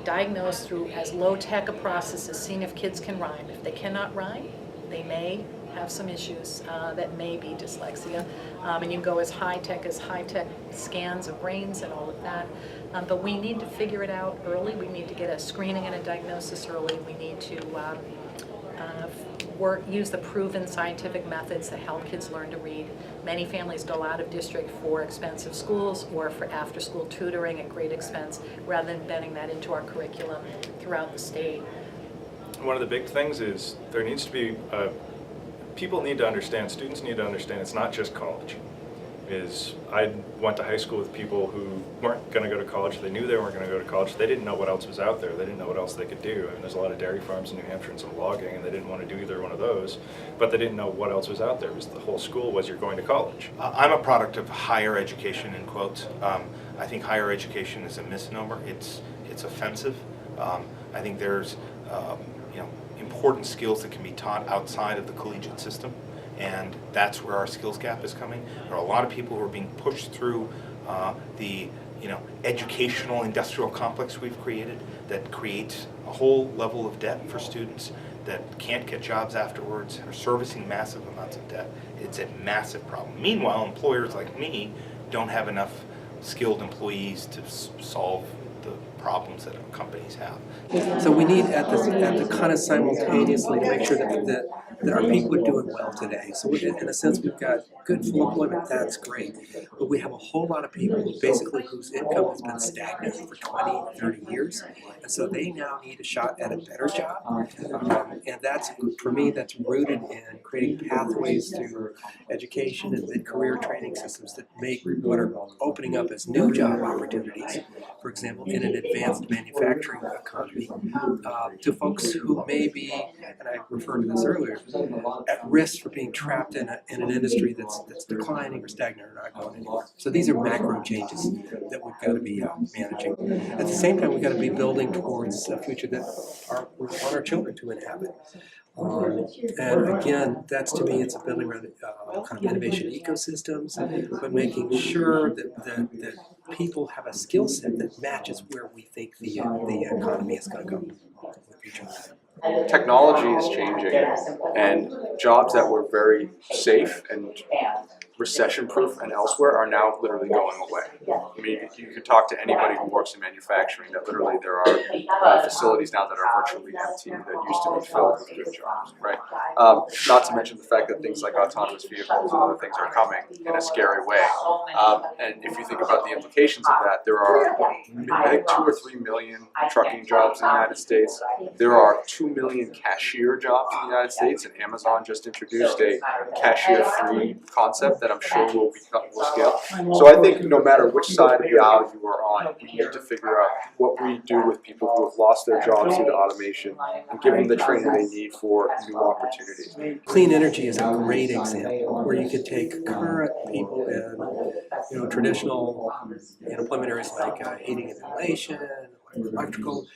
diagnose through as low-tech a process as seeing if kids can rhyme. If they cannot rhyme, they may have some issues that may be dyslexia. And you can go as high-tech scans of brains and all of that. But we need to figure it out early. We need to get a screening and a diagnosis early. We need to use the proven scientific methods that help kids learn to read. Many families go out of district for expensive schools or for after-school tutoring at great expense, rather than embedding that into our curriculum throughout the state.
One of the big things is there needs to be, people need to understand, students need to understand it's not just college. I went to high school with people who weren't going to go to college. They knew they weren't going to go to college. They didn't know what else was out there. They didn't know what else they could do. I mean, there's a lot of dairy farms in New Hampshire and some logging, and they didn't want to do either one of those. But they didn't know what else was out there. The whole school was you're going to college.
I'm a product of higher education, in quotes. I think higher education is a misnomer. It's offensive. I think there's important skills that can be taught outside of the collegiate system. And that's where our skills gap is coming. There are a lot of people who are being pushed through the educational industrial complex we've created that creates a whole level of debt for students that can't get jobs afterwards, are servicing massive amounts of debt. It's a massive problem. Meanwhile, employers like me don't have enough skilled employees to solve the problems that companies have.
So we need at the kind of simultaneously to make sure that our people are doing well today. So in a sense, we've got good full employment, that's great. But we have a whole lot of people whose income has been stagnant for 20, 30 years. And so they now need a shot at a better job. And that's, for me, that's rooted in creating pathways through education and mid-career training systems that make what are opening up as new job opportunities, for example, in an advanced manufacturing economy, to folks who may be, and I referred to this earlier, at risk for being trapped in an industry that's declining or stagnant or not going anywhere. So these are macro changes that we've got to be managing. At the same time, we've got to be building towards a future that we want our children to inhabit. And again, that's to me, it's a building around kind of innovation ecosystems, but making sure that people have a skill set that matches where we think the economy is going to go in the future.
Technology is changing, and jobs that were very safe and recession-proof and elsewhere are now literally going away. I mean, you can talk to anybody who works in manufacturing that literally there are facilities now that are virtually empty that used to be filled with good jobs, right? Not to mention the fact that things like autonomous vehicles and other things are coming in a scary way. And if you think about the implications of that, there are, I think, 2 or 3 million trucking jobs in the United States. There are 2 million cashier jobs in the United States, and Amazon just introduced a cashier-free concept that I'm sure will scale. So I think no matter which side of the aisle you are on, we need to figure out what we do with people who have lost their jobs due to automation and give them the training they need for new opportunities.
Clean energy is a great example where you could take current people in traditional employment areas like heating and ventilation
electrical,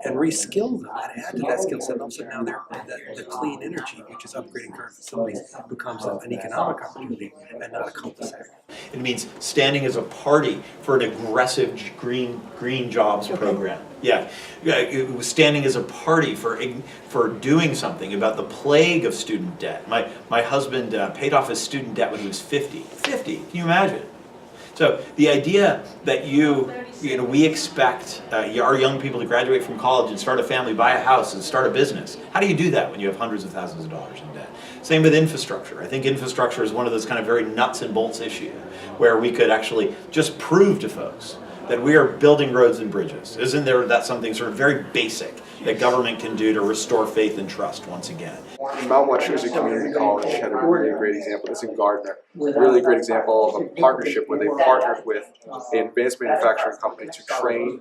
and reskill them and add to that skill set. And also now the clean energy, which is upgrading current facilities, becomes an economic opportunity and not a cul-de-sac.
It means standing as a party for an aggressive green jobs program. Yeah, it was standing as a party for doing something about the plague of student debt. My husband paid off his student debt when he was 50. 50, can you imagine? So the idea that we expect our young people to graduate from college and start a family, buy a house, and start a business. How do you do that when you have hundreds of thousands of dollars in debt? Same with infrastructure. I think infrastructure is one of those kind of very nuts and bolts issues where we could actually just prove to folks that we are building roads and bridges. Isn't there that something sort of very basic that government can do to restore faith and trust once again?
Mount Washington Community College had a really great example. It's in Gardner. Really great example of a partnership where they partnered with an advanced manufacturing company to train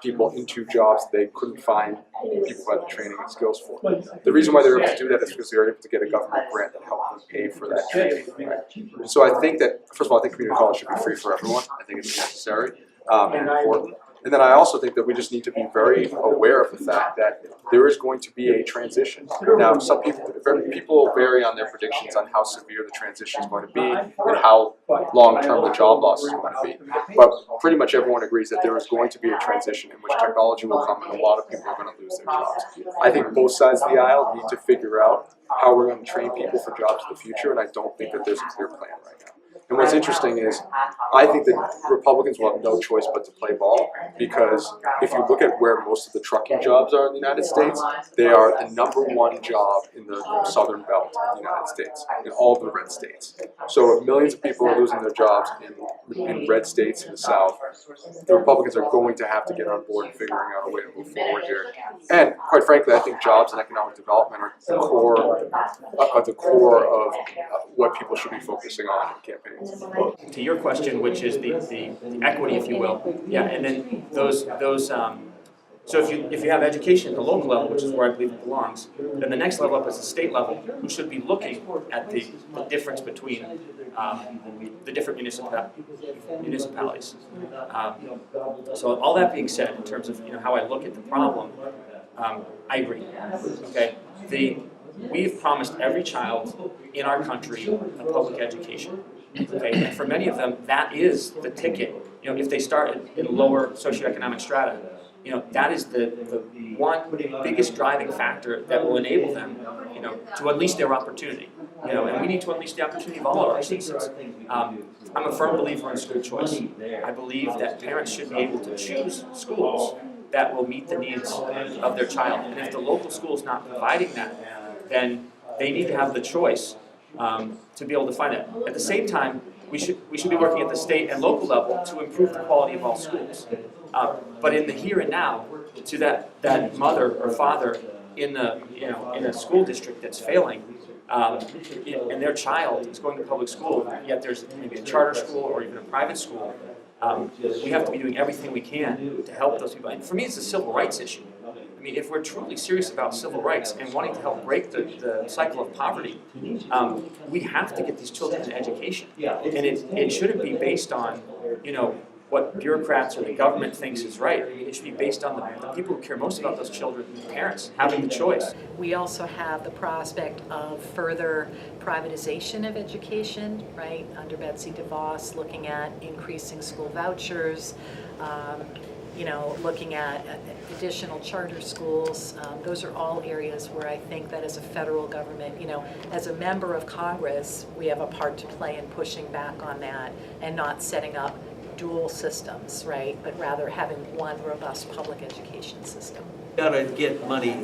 people into jobs they couldn't find people who had the training and skills for. The reason why they were able to do that is because they were able to get a government grant that helped them pay for that training. Right? So I think that, first of all, I think community college should be free for everyone. I think it's necessary and important. And then I also think that we just need to be very aware of the fact that there is going to be a transition. Now, some people vary on their predictions on how severe the transition is going to be and how long-term the job loss is going to be. But pretty much everyone agrees that there is going to be a transition in which technology will come and a lot of people are going to lose their jobs. I think both sides of the aisle need to figure out how we're going to train people for jobs in the future, and I don't think that there's a clear plan right now. And what's interesting is, I think that Republicans will have no choice but to play ball, because if you look at where most of the trucking jobs are in the United States, they are the #1 job in the southern belt in the United States, in all the red states. So if millions of people are losing their jobs in red states in the South, the Republicans are going to have to get on board and figuring out a way to move forward here. And quite frankly, I think jobs and economic development are the core of what people should be focusing on in campaigns.
To your question, which is the equity, if you will, yeah, and then those so if you have education at the local level, which is where I believe it belongs, then the next level up is the state level, who should be looking at the difference between the different municipalities. So all that being said, in terms of how I look at the problem, I agree. Okay, we've promised every child in our country a public education. Okay, and for many of them, that is the ticket. If they start in lower socioeconomic strata, that is the one biggest driving factor that will enable them, to unleash their opportunity. And we need to unleash the opportunity of all of our citizens. I'm a firm believer in school choice. I believe that parents should be able to choose schools that will meet the needs of their child. And if the local school is not providing that, then they need to have the choice to be able to find it. At the same time, we should be working at the state and local level to improve the quality of all schools. But in the here and now, to that mother or father in a school district that's failing, and their child is going to public school, yet there's maybe a charter school or even a private school, we have to be doing everything we can to help those people. And for me, it's a civil rights issue. I mean, if we're truly serious about civil rights and wanting to help break the cycle of poverty, we have to get these children an education. And it shouldn't be based on, what bureaucrats or the government thinks is right. I mean, it should be based on the people who care most about those children, the parents, having the choice.
We also have the prospect of further privatization of education, right? Under Betsy DeVos, looking at increasing school vouchers, looking at additional charter schools. Those are all areas where I think that as a federal government, as a member of Congress, we have a part to play in pushing back on that and not setting up dual systems, right? But rather having one robust public education system.
You've got to get money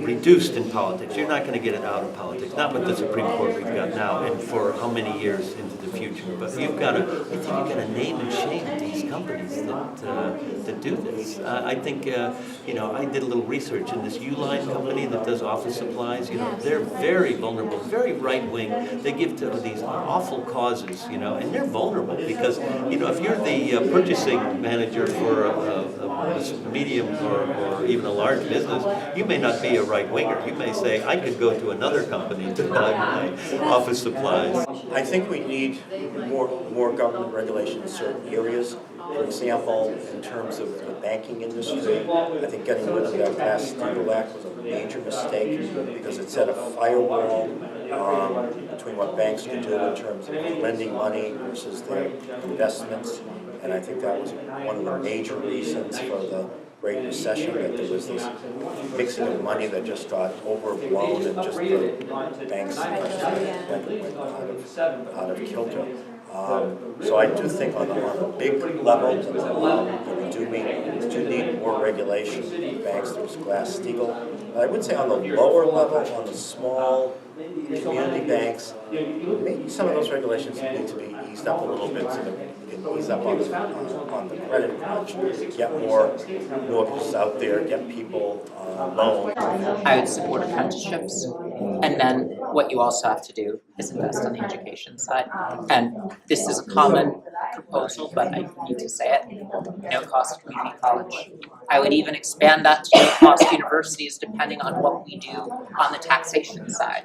reduced in politics. You're not going to get it out of politics. Not with the Supreme Court we've got now, and for how many years into the future. But you've got to, I think you've got to name and shame these companies that do this. I think, I did a little research in this Uline company that does office supplies. They're very vulnerable, very right wing. They give to these awful causes, and they're vulnerable because, if you're the purchasing manager for a medium or even a large business, you may not be a right-winger. You may say, I could go to another company to buy my office supplies.
I think we need more government regulation in certain areas.
For example, in terms of the banking industry, I think getting rid of that Glass-Steagall Act was a major mistake because it set a firewall between what banks could do in terms of lending money versus their investments. And I think that was one of the major reasons for the Great Recession, that there was this mixing of money that just got overblown and just the banks went out of kilter. So I do think on the big level, we do need more regulation of banks. There's Glass-Steagall. But I would say on the lower level, on the small community banks, maybe some of those regulations need to be eased up a little bit so that we can ease up on the credit crunch, get more mortgages out there, get people loans.
I would support apprenticeships, and then what you also have to do is invest on the education side. And this is a common proposal, but I need to say it, no cost community college. I would even expand that to no cost universities depending on what we do on the taxation side,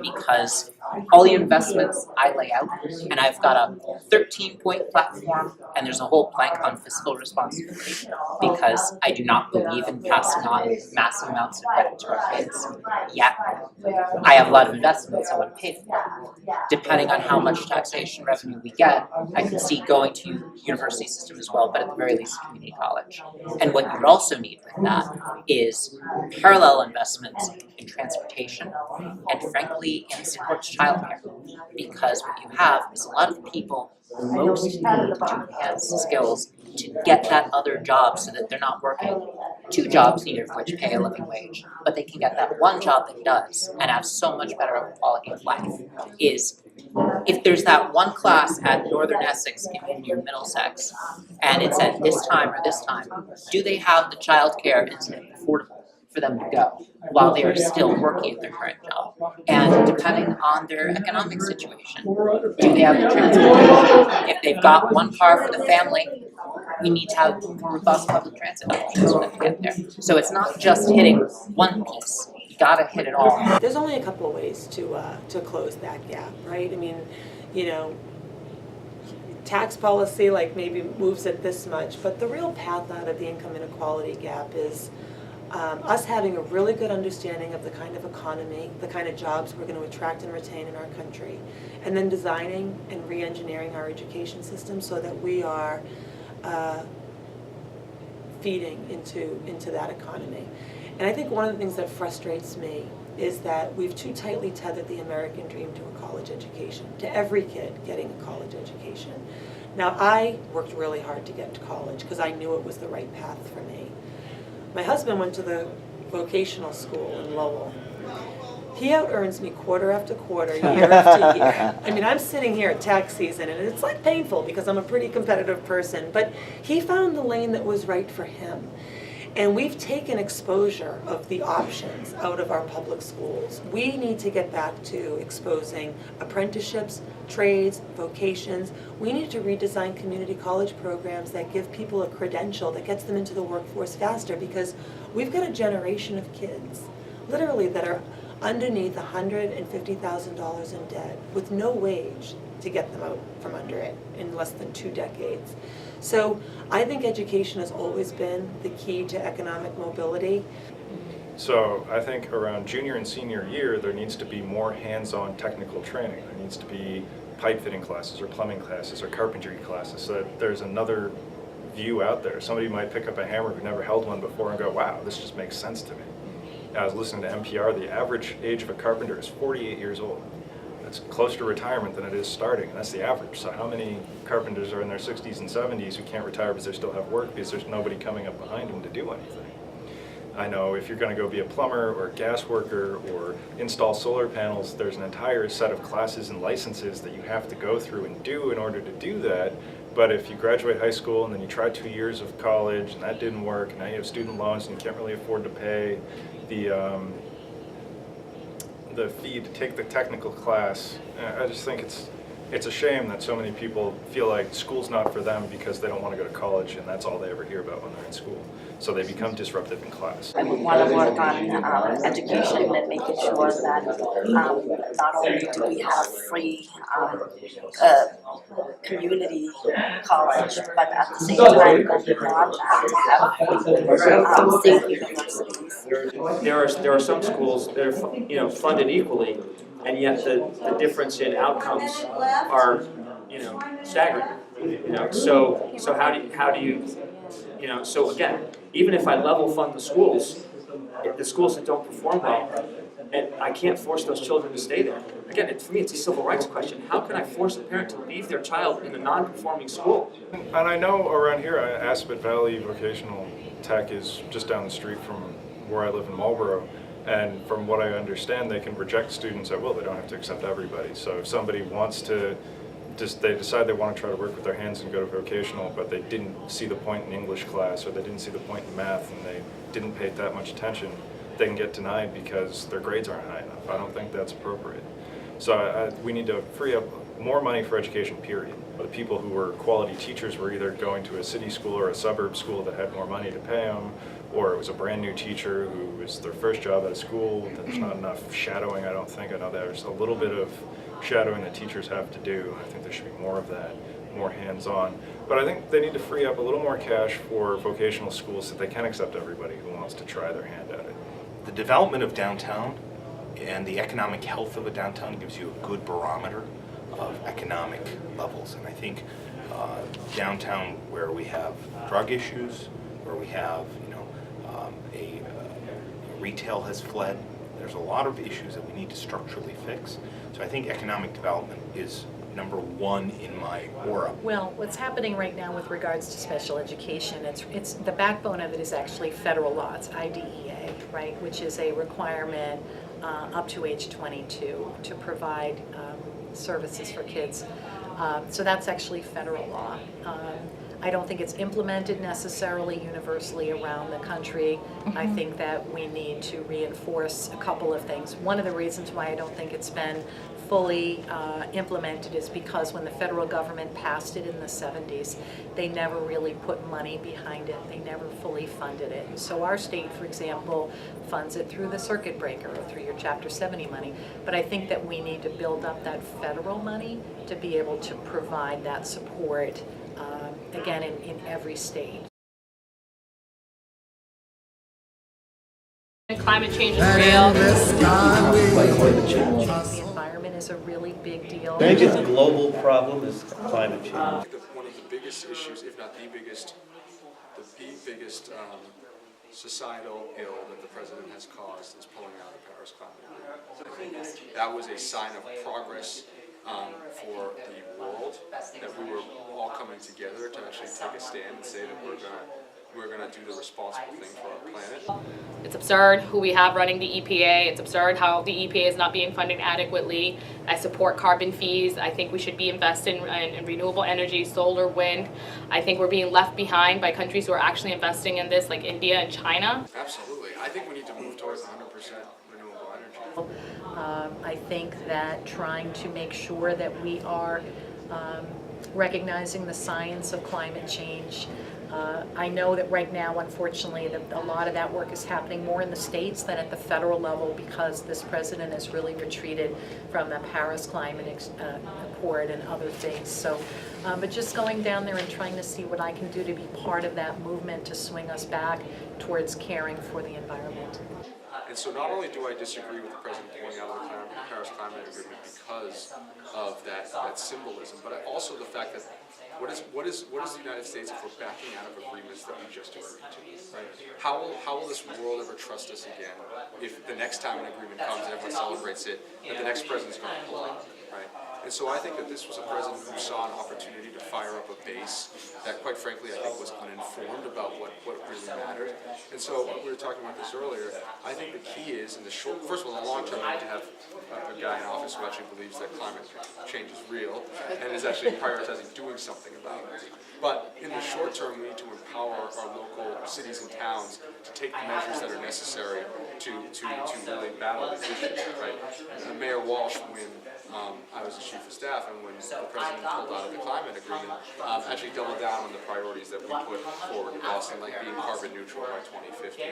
because all the investments I lay out, and I've got a 13-point platform, and there's a whole plank on fiscal responsibility, because I do not believe in passing on massive amounts of debt to our kids. Yet, I have a lot of investments I want to pay for. Depending on how much taxation revenue we get, I can see going to university system as well, but at the very least, community college. And what you would also need with that is parallel investments in transportation and, frankly, in support to childcare. Because what you have is a lot of people most need to enhance skills to get that other job so that they're not working 2 jobs, neither of which pay a living wage, but they can get that one job that does and have so much better quality of life. Is if there's that one class at Northern Essex in near Middlesex, and it's at this time or this time, do they have the childcare and is it affordable for them to go while they are still working at their current job? And depending on their economic situation, do they have the transportation? If they've got one car for the family, we need to have robust public transit options for them to get there. So it's not just hitting one piece. You gotta hit it all.
There's only a couple of ways to close that gap, right? I mean, you know, tax policy like maybe moves it this much, but the real path out of the income inequality gap is us having a really good understanding of the kind of economy, the kind of jobs we're going to attract and retain in our country, and then designing and re-engineering our education system so that we are feeding into that economy. And I think one of the things that frustrates me is that we've too tightly tethered the American dream to a college education, to every kid getting a college education. Now, I worked really hard to get to college because I knew it was the right path for me. My husband went to the vocational school in Lowell. He out-earns me quarter after quarter, year after year. I mean, I'm sitting here at tax season, and it's like painful because I'm a pretty competitive person, but he found the lane that was right for him. And we've taken exposure of the options out of our public schools. We need to get back to exposing apprenticeships, trades, vocations. We need to redesign community college programs that give people a credential that gets them into the workforce faster, because we've got a generation of kids, literally, that are underneath $150,000 in debt with no wage to get them out from under it in less than 2 decades. So I think education has always been the key to economic mobility.
So I think around junior and senior year, there needs to be more hands-on technical training. There needs to be pipe fitting classes or plumbing classes or carpentry classes, so that there's another view out there. Somebody might pick up a hammer who never held one before and go, wow, this just makes sense to me. I was listening to NPR, the average age of a carpenter is 48 years old. That's closer to retirement than it is starting, and that's the average. So how many carpenters are in their 60s and 70s who can't retire because they still have work because there's nobody coming up behind them to do anything? I know if you're going to go be a plumber or a gas worker or install solar panels, there's an entire set of classes and licenses that you have to go through and do in order to do that. But if you graduate high school and then you try 2 years of college and that didn't work, and now you have student loans and you can't really afford to pay the fee to take the technical class, I just think it's a shame that so many people feel like school's not for them because they don't want to go to college and that's all they ever hear about when they're in school. so they become disruptive in class.
I would want to work on education and making sure that not only do we have free community college, but at the same time, go beyond that to have state universities.
There are some schools that are funded equally, and yet the difference in outcomes are staggering. So how do you so again, even if I level fund the schools that don't perform well, and I can't force those children to stay there. Again, for me, it's a civil rights question. How can I force a parent to leave their child in a non-conforming school?
And I know around here, Aspet Valley Vocational Tech is just down the street from where I live in Marlboro. And from what I understand, they can reject students at will. They don't have to accept everybody. So if somebody wants to, they decide they want to try to work with their hands and go to vocational, but they didn't see the point in English class, or they didn't see the point in math, and they didn't pay that much attention, they can get denied because their grades aren't high enough. I don't think that's appropriate. So we need to free up more money for education, period. The people who were quality teachers were either going to a city school or a suburb school that had more money to pay them, or it was a brand new teacher who was their first job at a school. There's not enough shadowing, I don't think. I know there's a little bit of shadowing that teachers have to do. I think there should be more of that, more hands-on. But I think they need to free up a little more cash for vocational schools so that they can accept everybody who wants to try their hand at it.
The development of downtown and the economic health of a downtown gives you a good barometer of economic levels. And I think downtown, where we have drug issues, where we have retail has fled, there's a lot of issues that we need to structurally fix. So I think economic development is number one in my aura.
Well, what's happening right now with regards to special education, it's the backbone of it is actually federal law. It's IDEA, right, which is a requirement up to age 22 to provide services for kids. So that's actually federal law. I don't think it's implemented necessarily universally around the country. I think that we need to reinforce a couple of things. One of the reasons why I don't think it's been fully implemented is because when the federal government passed it in the 70s, they never really put money behind it. They never fully funded it. So our state, for example, funds it through the circuit breaker or through your Chapter 70 money. But I think that we need to build up that federal money to be able to provide that support, again, in every state.
Climate change is real.
The environment is a really big deal.
The biggest global problem is climate change.
One of the biggest issues, if not the biggest societal ill that the president has caused is pulling out of the Paris Climate Agreement. That was a sign of progress for the world, that we were all coming together to actually take a stand and say that we're gonna do the responsible thing for our planet.
It's absurd who we have running the EPA. It's absurd how the EPA is not being funded adequately. I support carbon fees. I think we should be investing in renewable energy, solar, wind. I think we're being left behind by countries who are actually investing in this, like India and China.
Absolutely. I think we need to move towards 100% renewable energy.
I think that trying to make sure that we are recognizing the science of climate change. I know that right now, unfortunately, a lot of that work is happening more in the states than at the federal level because this president has really retreated from the Paris Climate Accord and other things. So, but just going down there and trying to see what I can do to be part of that movement to swing us back towards caring for the environment.
And so not only do I disagree with the president pulling out of the Paris Climate Agreement because of that symbolism, but also the fact that what is the United States if we're backing out of agreements that we just agreed to, right? How will this world ever trust us again if the next time an agreement comes and everyone celebrates it, that the next president's going to pull out, right? And so I think that this was a president who saw an opportunity to fire up a base that, quite frankly, I think was uninformed about what really mattered. And so we were talking about this earlier. I think the key is, in the short, first of all, in the long term, we need to have a guy in office who actually believes that climate change is real and is actually prioritizing doing something about it. But in the short term, we need to empower our local cities and towns to take the measures that are necessary to really battle these issues, right? Mayor Walsh, when I was the chief of staff, and when the president pulled out of the climate agreement, actually doubled down on the priorities that we put forward in Boston, like being carbon neutral by 2050.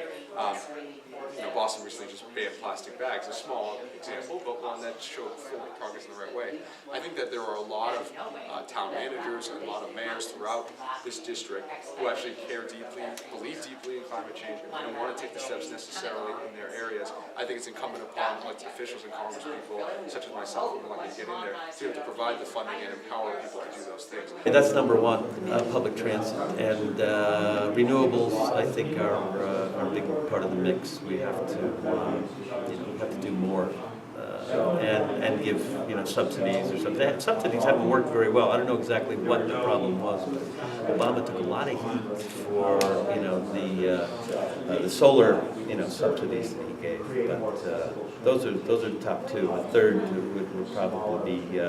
Boston recently just banned plastic bags, a small example, but one that showed forward progress in the right way. I think that there are a lot of town managers and a lot of mayors throughout this district who actually care deeply, believe deeply in climate change, and want to take the steps necessarily in their areas. I think it's incumbent upon elected officials and congresspeople, such as myself, who want to get in there, to be able to provide the funding and empower people to do those things.
That's number one, public transit, and renewables, I think, are a big part of the mix. We have to, have to do more. And give subsidies or something. Subsidies haven't worked very well. I don't know exactly what the problem was, but Obama took a lot of heat for the solar subsidies that he gave. But those are the top two. The third would probably be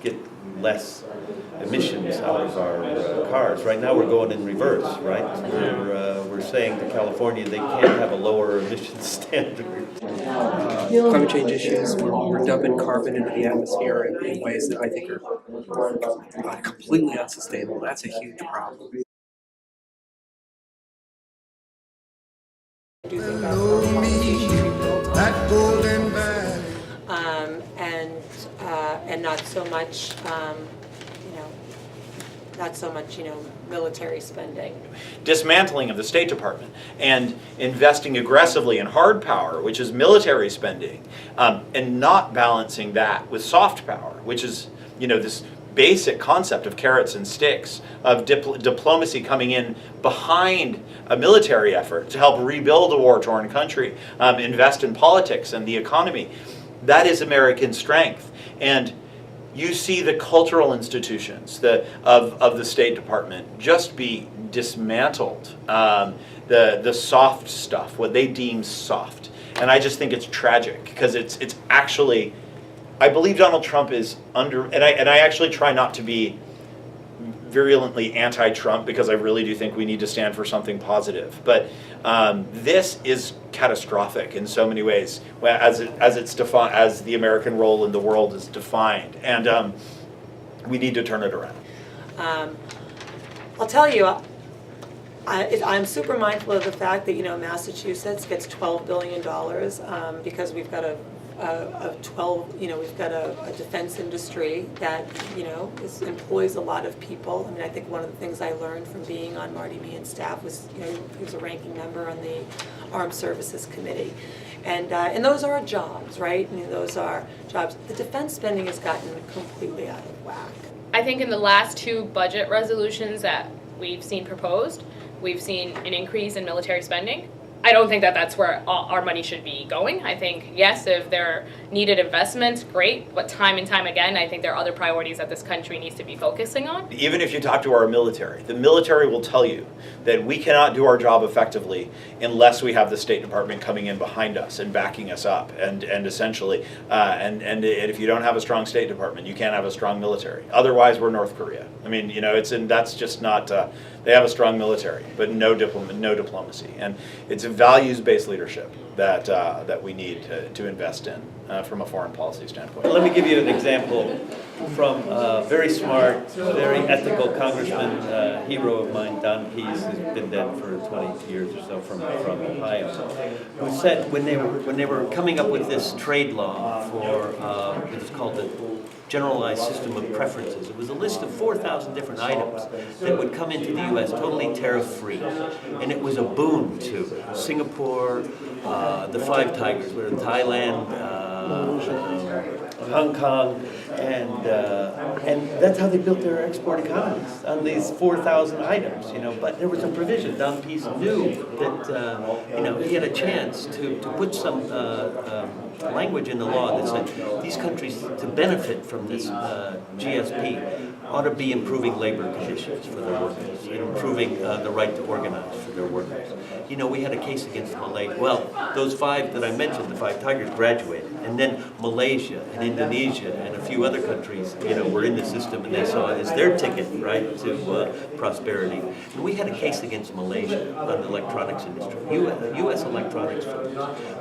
get less emissions out of our cars. Right now we're going in reverse, right? We're saying to California they can't have a lower emission standard.
Climate change issues, we're dumping carbon into the atmosphere in ways that I think are completely unsustainable. That's a huge problem.
I do think that golden valley. And not so much, military spending.
Dismantling of the State Department and investing aggressively in hard power, which is military spending, and not balancing that with soft power, which is, this basic concept of carrots and sticks, of diplomacy coming in behind a military effort to help rebuild a war-torn country, invest in politics and the economy. That is American strength. And you see the cultural institutions of the State Department just be dismantled. The soft stuff, what they deem soft. And I just think it's tragic, because it's actually, I believe Donald Trump is and I actually try not to be virulently anti-Trump, because I really do think we need to stand for something positive. But this is catastrophic in so many ways, as the American role in the world is defined, and we need to turn it around.
I'll tell you, I'm super mindful of the fact that Massachusetts gets $12 billion because we've got a defense industry that employs a lot of people. I mean, I think one of the things I learned from being on Marty Meehan's staff was he was a ranking member on the Armed Services Committee, and those are jobs, right? I mean, those are jobs. The defense spending has gotten completely out of whack.
I think in the last two budget resolutions that we've seen proposed, we've seen an increase in military spending. I don't think that that's where our money should be going. I think, yes, if there are needed investments, great, but time and time again, I think there are other priorities that this country needs to be focusing on.
Even if you talk to our military, the military will tell you that we cannot do our job effectively unless we have the State Department coming in behind us and backing us up, and essentially, and if you don't have a strong State Department, you can't have a strong military. Otherwise, we're North Korea. I mean, that's just not. They have a strong military, but no diplomacy, and it's a values-based leadership that we need to invest in from a foreign policy standpoint.
Let me give you an example from a very smart, very ethical congressman, hero of mine, Don Pease, who's been dead for 20 years or so, from Ohio, who said when they were coming up with this trade law for what's called the Generalized System of Preferences. It was a list of 4,000 different items that would come into the U.S. totally tariff-free. And it was a boon to Singapore, the Five Tigers, where Thailand, Hong Kong, and that's how they built their export economies, on these 4,000 items, But there was a provision. Don Pease knew that, he had a chance to put some language in the law that said these countries, to benefit from this GSP,
ought to be improving labor conditions for their workers, and improving the right to organize for their workers. You know, we had a case against Malaysia. Well, those 5 that I mentioned, the 5 tigers, graduated. And then Malaysia and Indonesia and a few other countries, you know, were in the system, and they saw it as their ticket, right, to prosperity. And we had a case against Malaysia on the electronics industry, U.S. electronics firms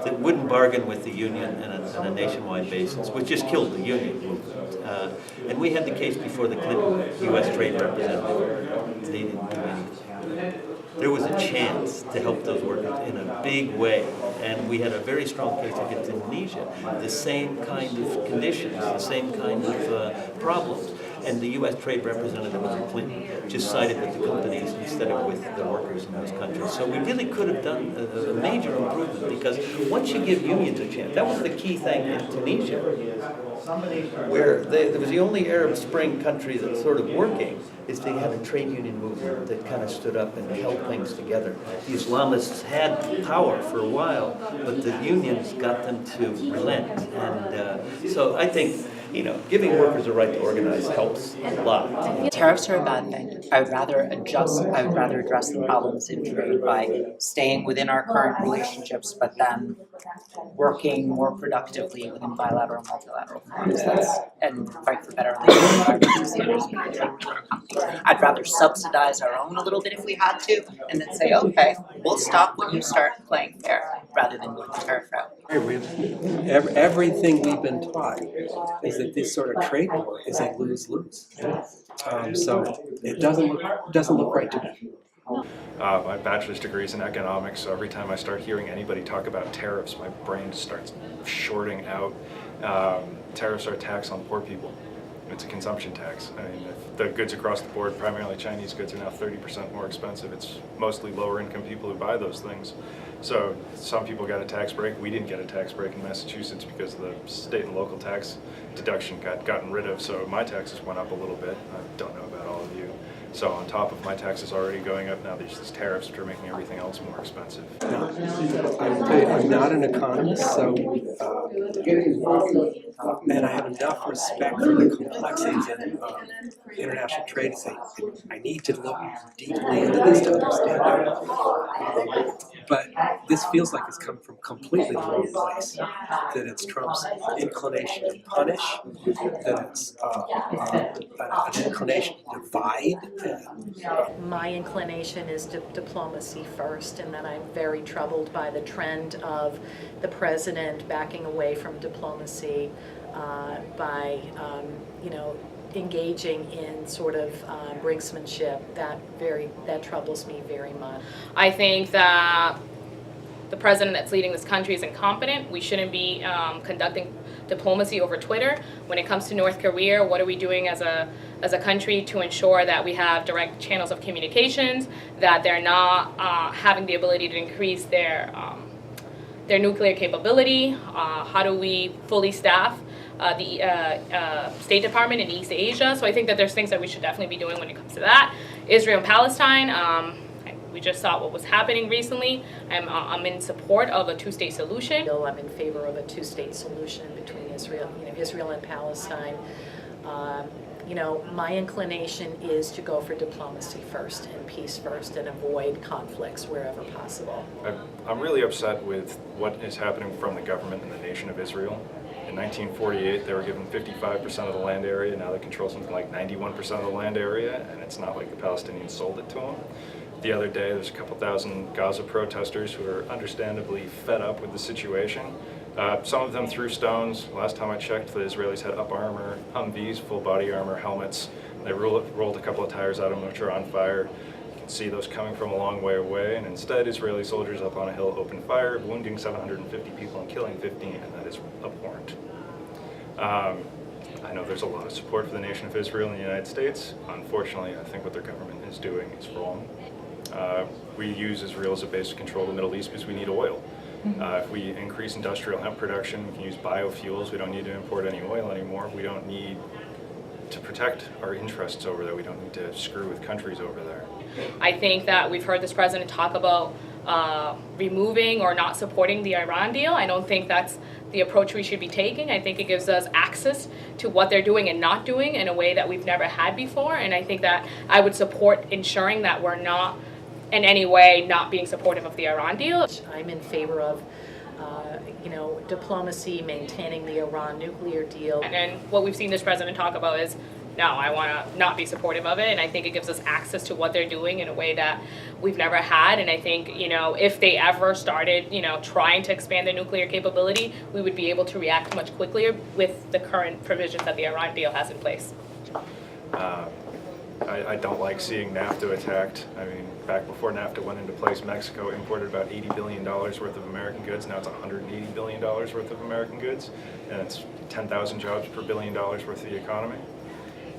that wouldn't bargain with the union on a nationwide basis, which just killed the union movement. And we had the case before the Clinton U.S. Trade Representative. They didn't do anything. There was a chance to help those workers in a big way, and we had a very strong case against Indonesia. The same kind of conditions, the same kind of problems. And the U.S. Trade Representative of Clinton just sided with the companies instead of with the workers in those countries. So we really could have done a major improvement, because once you give unions a chance, that was the key thing in Tunisia, where there was the only Arab Spring country that's sort of working, is they had a trade union movement that kind of stood up and held things together. The Islamists had power for a while, but the unions got them to relent. And so I think, you know, giving workers a right to organize helps a lot.
Tariffs are a bad thing. I would rather address the problems in trade by staying within our current relationships, but then working more productively within bilateral and multilateral forums. And fight for better labor environmental standards in our trade with our companies. I'd rather subsidize our own a little bit if we had to, and then say, okay, we'll stop when you start playing fair, rather than going the tariff route.
Everything we've been taught is that this sort of trade war is a lose-lose. So it doesn't look right to me.
My bachelor's degree is in economics, so every time I start hearing anybody talk about tariffs, my brain starts shorting out. Tariffs are a tax on poor people. It's a consumption tax. I mean, if the goods across the board, primarily Chinese goods, are now 30% more expensive. It's mostly lower income people who buy those things. So some people got a tax break. We didn't get a tax break in Massachusetts because the state and local tax deduction got gotten rid of, so my taxes went up a little bit. I don't know about all of you. So on top of my taxes already going up, now there's these tariffs which are making everything else more expensive.
I'm not an economist, so and I have enough respect for the complexities in international trade to say I need to look deeply into this to understand it. But this feels like it's come from completely the wrong place. That it's Trump's inclination to punish, that it's an inclination to divide.
My inclination is diplomacy first, and then I'm very troubled by the trend of the president backing away from diplomacy by, engaging in sort of brinksmanship. That troubles me very much.
I think that the president that's leading this country is incompetent. We shouldn't be conducting diplomacy over Twitter. When it comes to North Korea, what are we doing as a country to ensure that we have direct channels of communications, that they're not having the ability to increase their nuclear capability? How do we fully staff the State Department in East Asia? So I think that there's things that we should definitely be doing when it comes to that. Israel and Palestine, we just saw what was happening recently. I'm in support of a two-state solution.
I'm in favor of a two-state solution between Israel and Palestine. My inclination is to go for diplomacy first and peace first and avoid conflicts wherever possible.
I'm really upset with what is happening from the government and the nation of Israel. In 1948, they were given 55% of the land area. Now they control something like 91% of the land area, and it's not like the Palestinians sold it to them. The other day, there's a couple thousand Gaza protesters who are understandably fed up with the situation. Some of them threw stones. Last time I checked, the Israelis had up armor, Humvees, full body armor, helmets. They rolled a couple of tires out of them which are on fire. You can see those coming from a long way away, and instead Israeli soldiers up on a hill opened fire, wounding 750 people and killing 15, and that is abhorrent. I know there's a lot of support for the nation of Israel in the United States. Unfortunately, I think what their government is doing is wrong. We use Israel as a base to control the Middle East because we need oil. If we increase industrial hemp production, we can use biofuels. We don't need to import any oil anymore. We don't need to protect our interests over there. We don't need to screw with countries over there.
I think that we've heard this president talk about removing or not supporting the Iran deal. I don't think that's the approach we should be taking. I think it gives us access to what they're doing and not doing in a way that we've never had before. And I think that I would support ensuring that we're not in any way not being supportive of the Iran deal.
I'm in favor of diplomacy, maintaining the Iran nuclear deal.
And what we've seen this president talk about is, no, I want to not be supportive of it, and I think it gives us access to what they're doing in a way that we've never had. And I think, if they ever started, trying to expand their nuclear capability, we would be able to react much quicker with the current provisions that the Iran deal has in place.
I don't like seeing NAFTA attacked. I mean, back before NAFTA went into place, Mexico imported about $80 billion worth of American goods. Now it's $180 billion worth of American goods, and it's 10,000 jobs per $1 billion worth of the economy.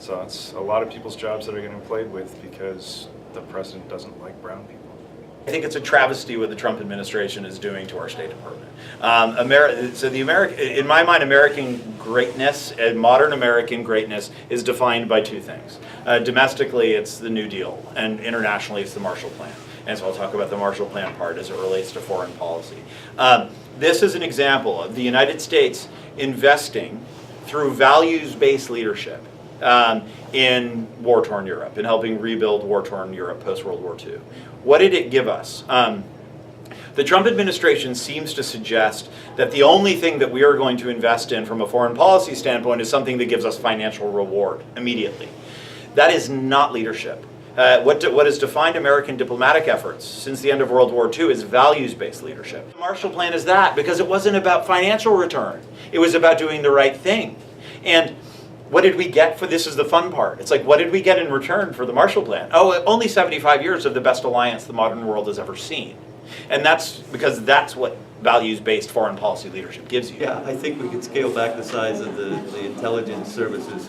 So it's a lot of people's jobs that are getting played with because the president doesn't like brown people.
I think it's a travesty what the Trump administration is doing to our State Department. In my mind, American greatness and modern American greatness is defined by two things. Domestically, it's the New Deal, and internationally, it's the Marshall Plan. And so I'll talk about the Marshall Plan part as it relates to foreign policy. This is an example of the United States investing through values-based leadership in war-torn Europe, in helping rebuild war-torn Europe post-World War II. What did it give us? The Trump administration seems to suggest that the only thing that we are going to invest in from a foreign policy standpoint is something that gives us financial reward immediately. That is not leadership. What has defined American diplomatic efforts since the end of World War II is values-based leadership. The Marshall Plan is that because it wasn't about financial return. It was about doing the right thing. And what did we get for this is the fun part. It's like, what did we get in return for the Marshall Plan? Oh, only 75 years of the best alliance the modern world has ever seen. And that's because that's what values-based foreign policy leadership gives you.
Yeah, I think we could scale back the size of the intelligence services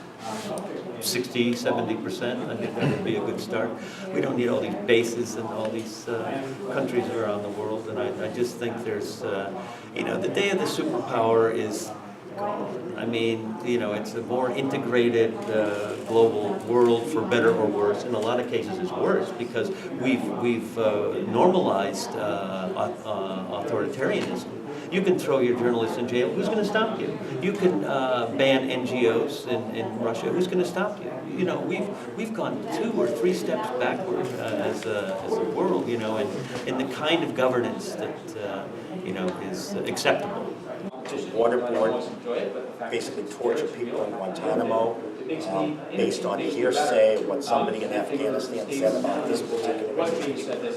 60, 70%. I think that would be a good start. We don't need all these bases in all these countries around the world. And I just think there's, the day of the superpower is gone. I mean, it's a more integrated global world, for better or worse. In a lot of cases, it's worse because we've normalized authoritarianism. You can throw your journalists in jail. Who's going to stop you? You can ban NGOs in Russia. Who's going to stop you? We've gone 2 or 3 steps backward as a world. In the kind of governance that is acceptable.
To waterboard, basically torture people in Guantanamo based on hearsay of what somebody in Afghanistan said about this particular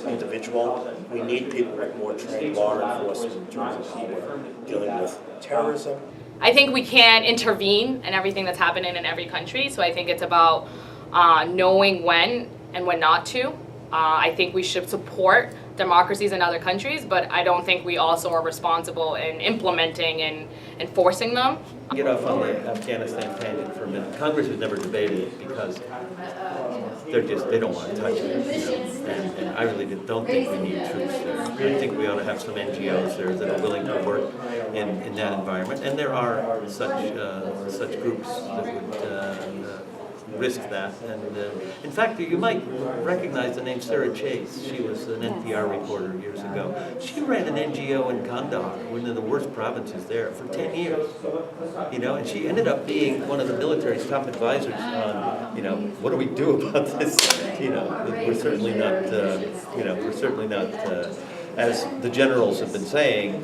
individual. We need people with more trained law enforcement in terms of how we're dealing with terrorism.
I think we can intervene in everything that's happening in every country, so I think it's about knowing when and when not to. I think we should support democracies in other countries, but I don't think we also are responsible in implementing and enforcing them.
Get off on the Afghanistan tangent for a minute. Congress has never debated it because they don't want to touch it. And I really don't think we need troops there. I think we ought to have some NGOs there that are willing to work in that environment. And there are such groups that would risk that. And in fact, you might recognize the name Sarah Chase. She was an NPR reporter years ago. She ran an NGO in Kandahar, one of the worst provinces there, for 10 years. And she ended up being one of the military's top advisors on, what do we do about this? We're certainly not, as the generals have been saying,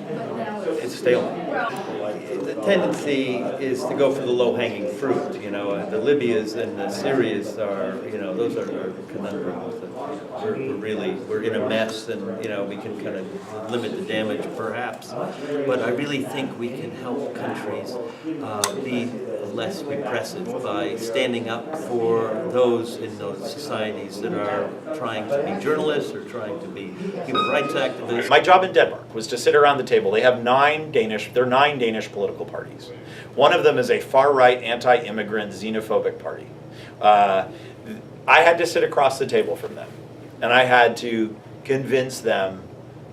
it's stalemate. The tendency is to go for the low-hanging fruit. The Libyas and the Syrias are, those are conundrums. We're in a mess, and we can kind of limit the damage, perhaps. But I really think we can help countries be less repressive by standing up for those in those societies that are trying to be journalists or trying to be human rights activists.
My job in Denmark was to sit around the table. They have 9 Danish political parties. One of them is a far-right, anti-immigrant, xenophobic party. I had to sit across the table from them, and I had to convince them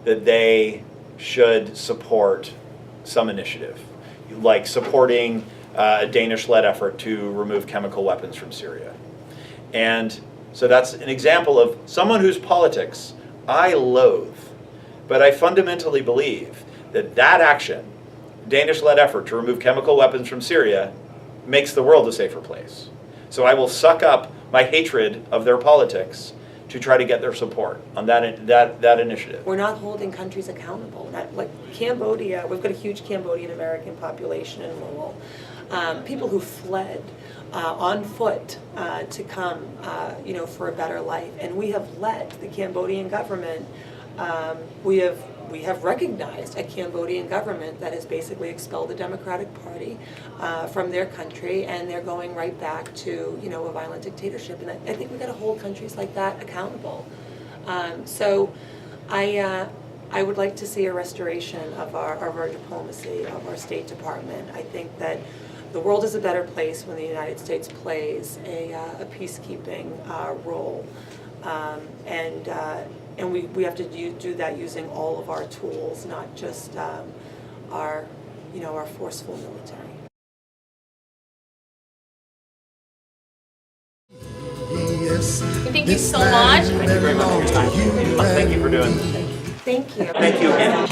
that they should support some initiative, like supporting a Danish-led effort to remove chemical weapons from Syria. And so that's an example of someone whose politics I loathe,
But I fundamentally believe that that action, Danish-led effort to remove chemical weapons from Syria, makes the world a safer place. So I will suck up my hatred of their politics to try to get their support on that initiative.
We're not holding countries accountable. Like Cambodia, we've got a huge Cambodian American population in Lowell. People who fled on foot to come, for a better life. And we have let the Cambodian government, we have recognized a Cambodian government that has basically expelled the Democratic Party from their country, and they're going right back to, a violent dictatorship. And I think we've got to hold countries like that accountable. So I would like to see a restoration of our diplomacy, of our State Department. I think that the world is a better place when the United States plays a peacekeeping role. And we have to do that using all of our tools, not just our forceful military.
Thank you so much.
Thank you very much for your time. Thank you for doing this.
Thank you.
Thank you again.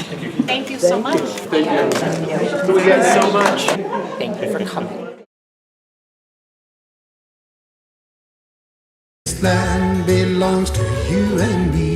Thank you so much.
Thank you. Again so much.
Thank you for coming.
This land belongs to you and me.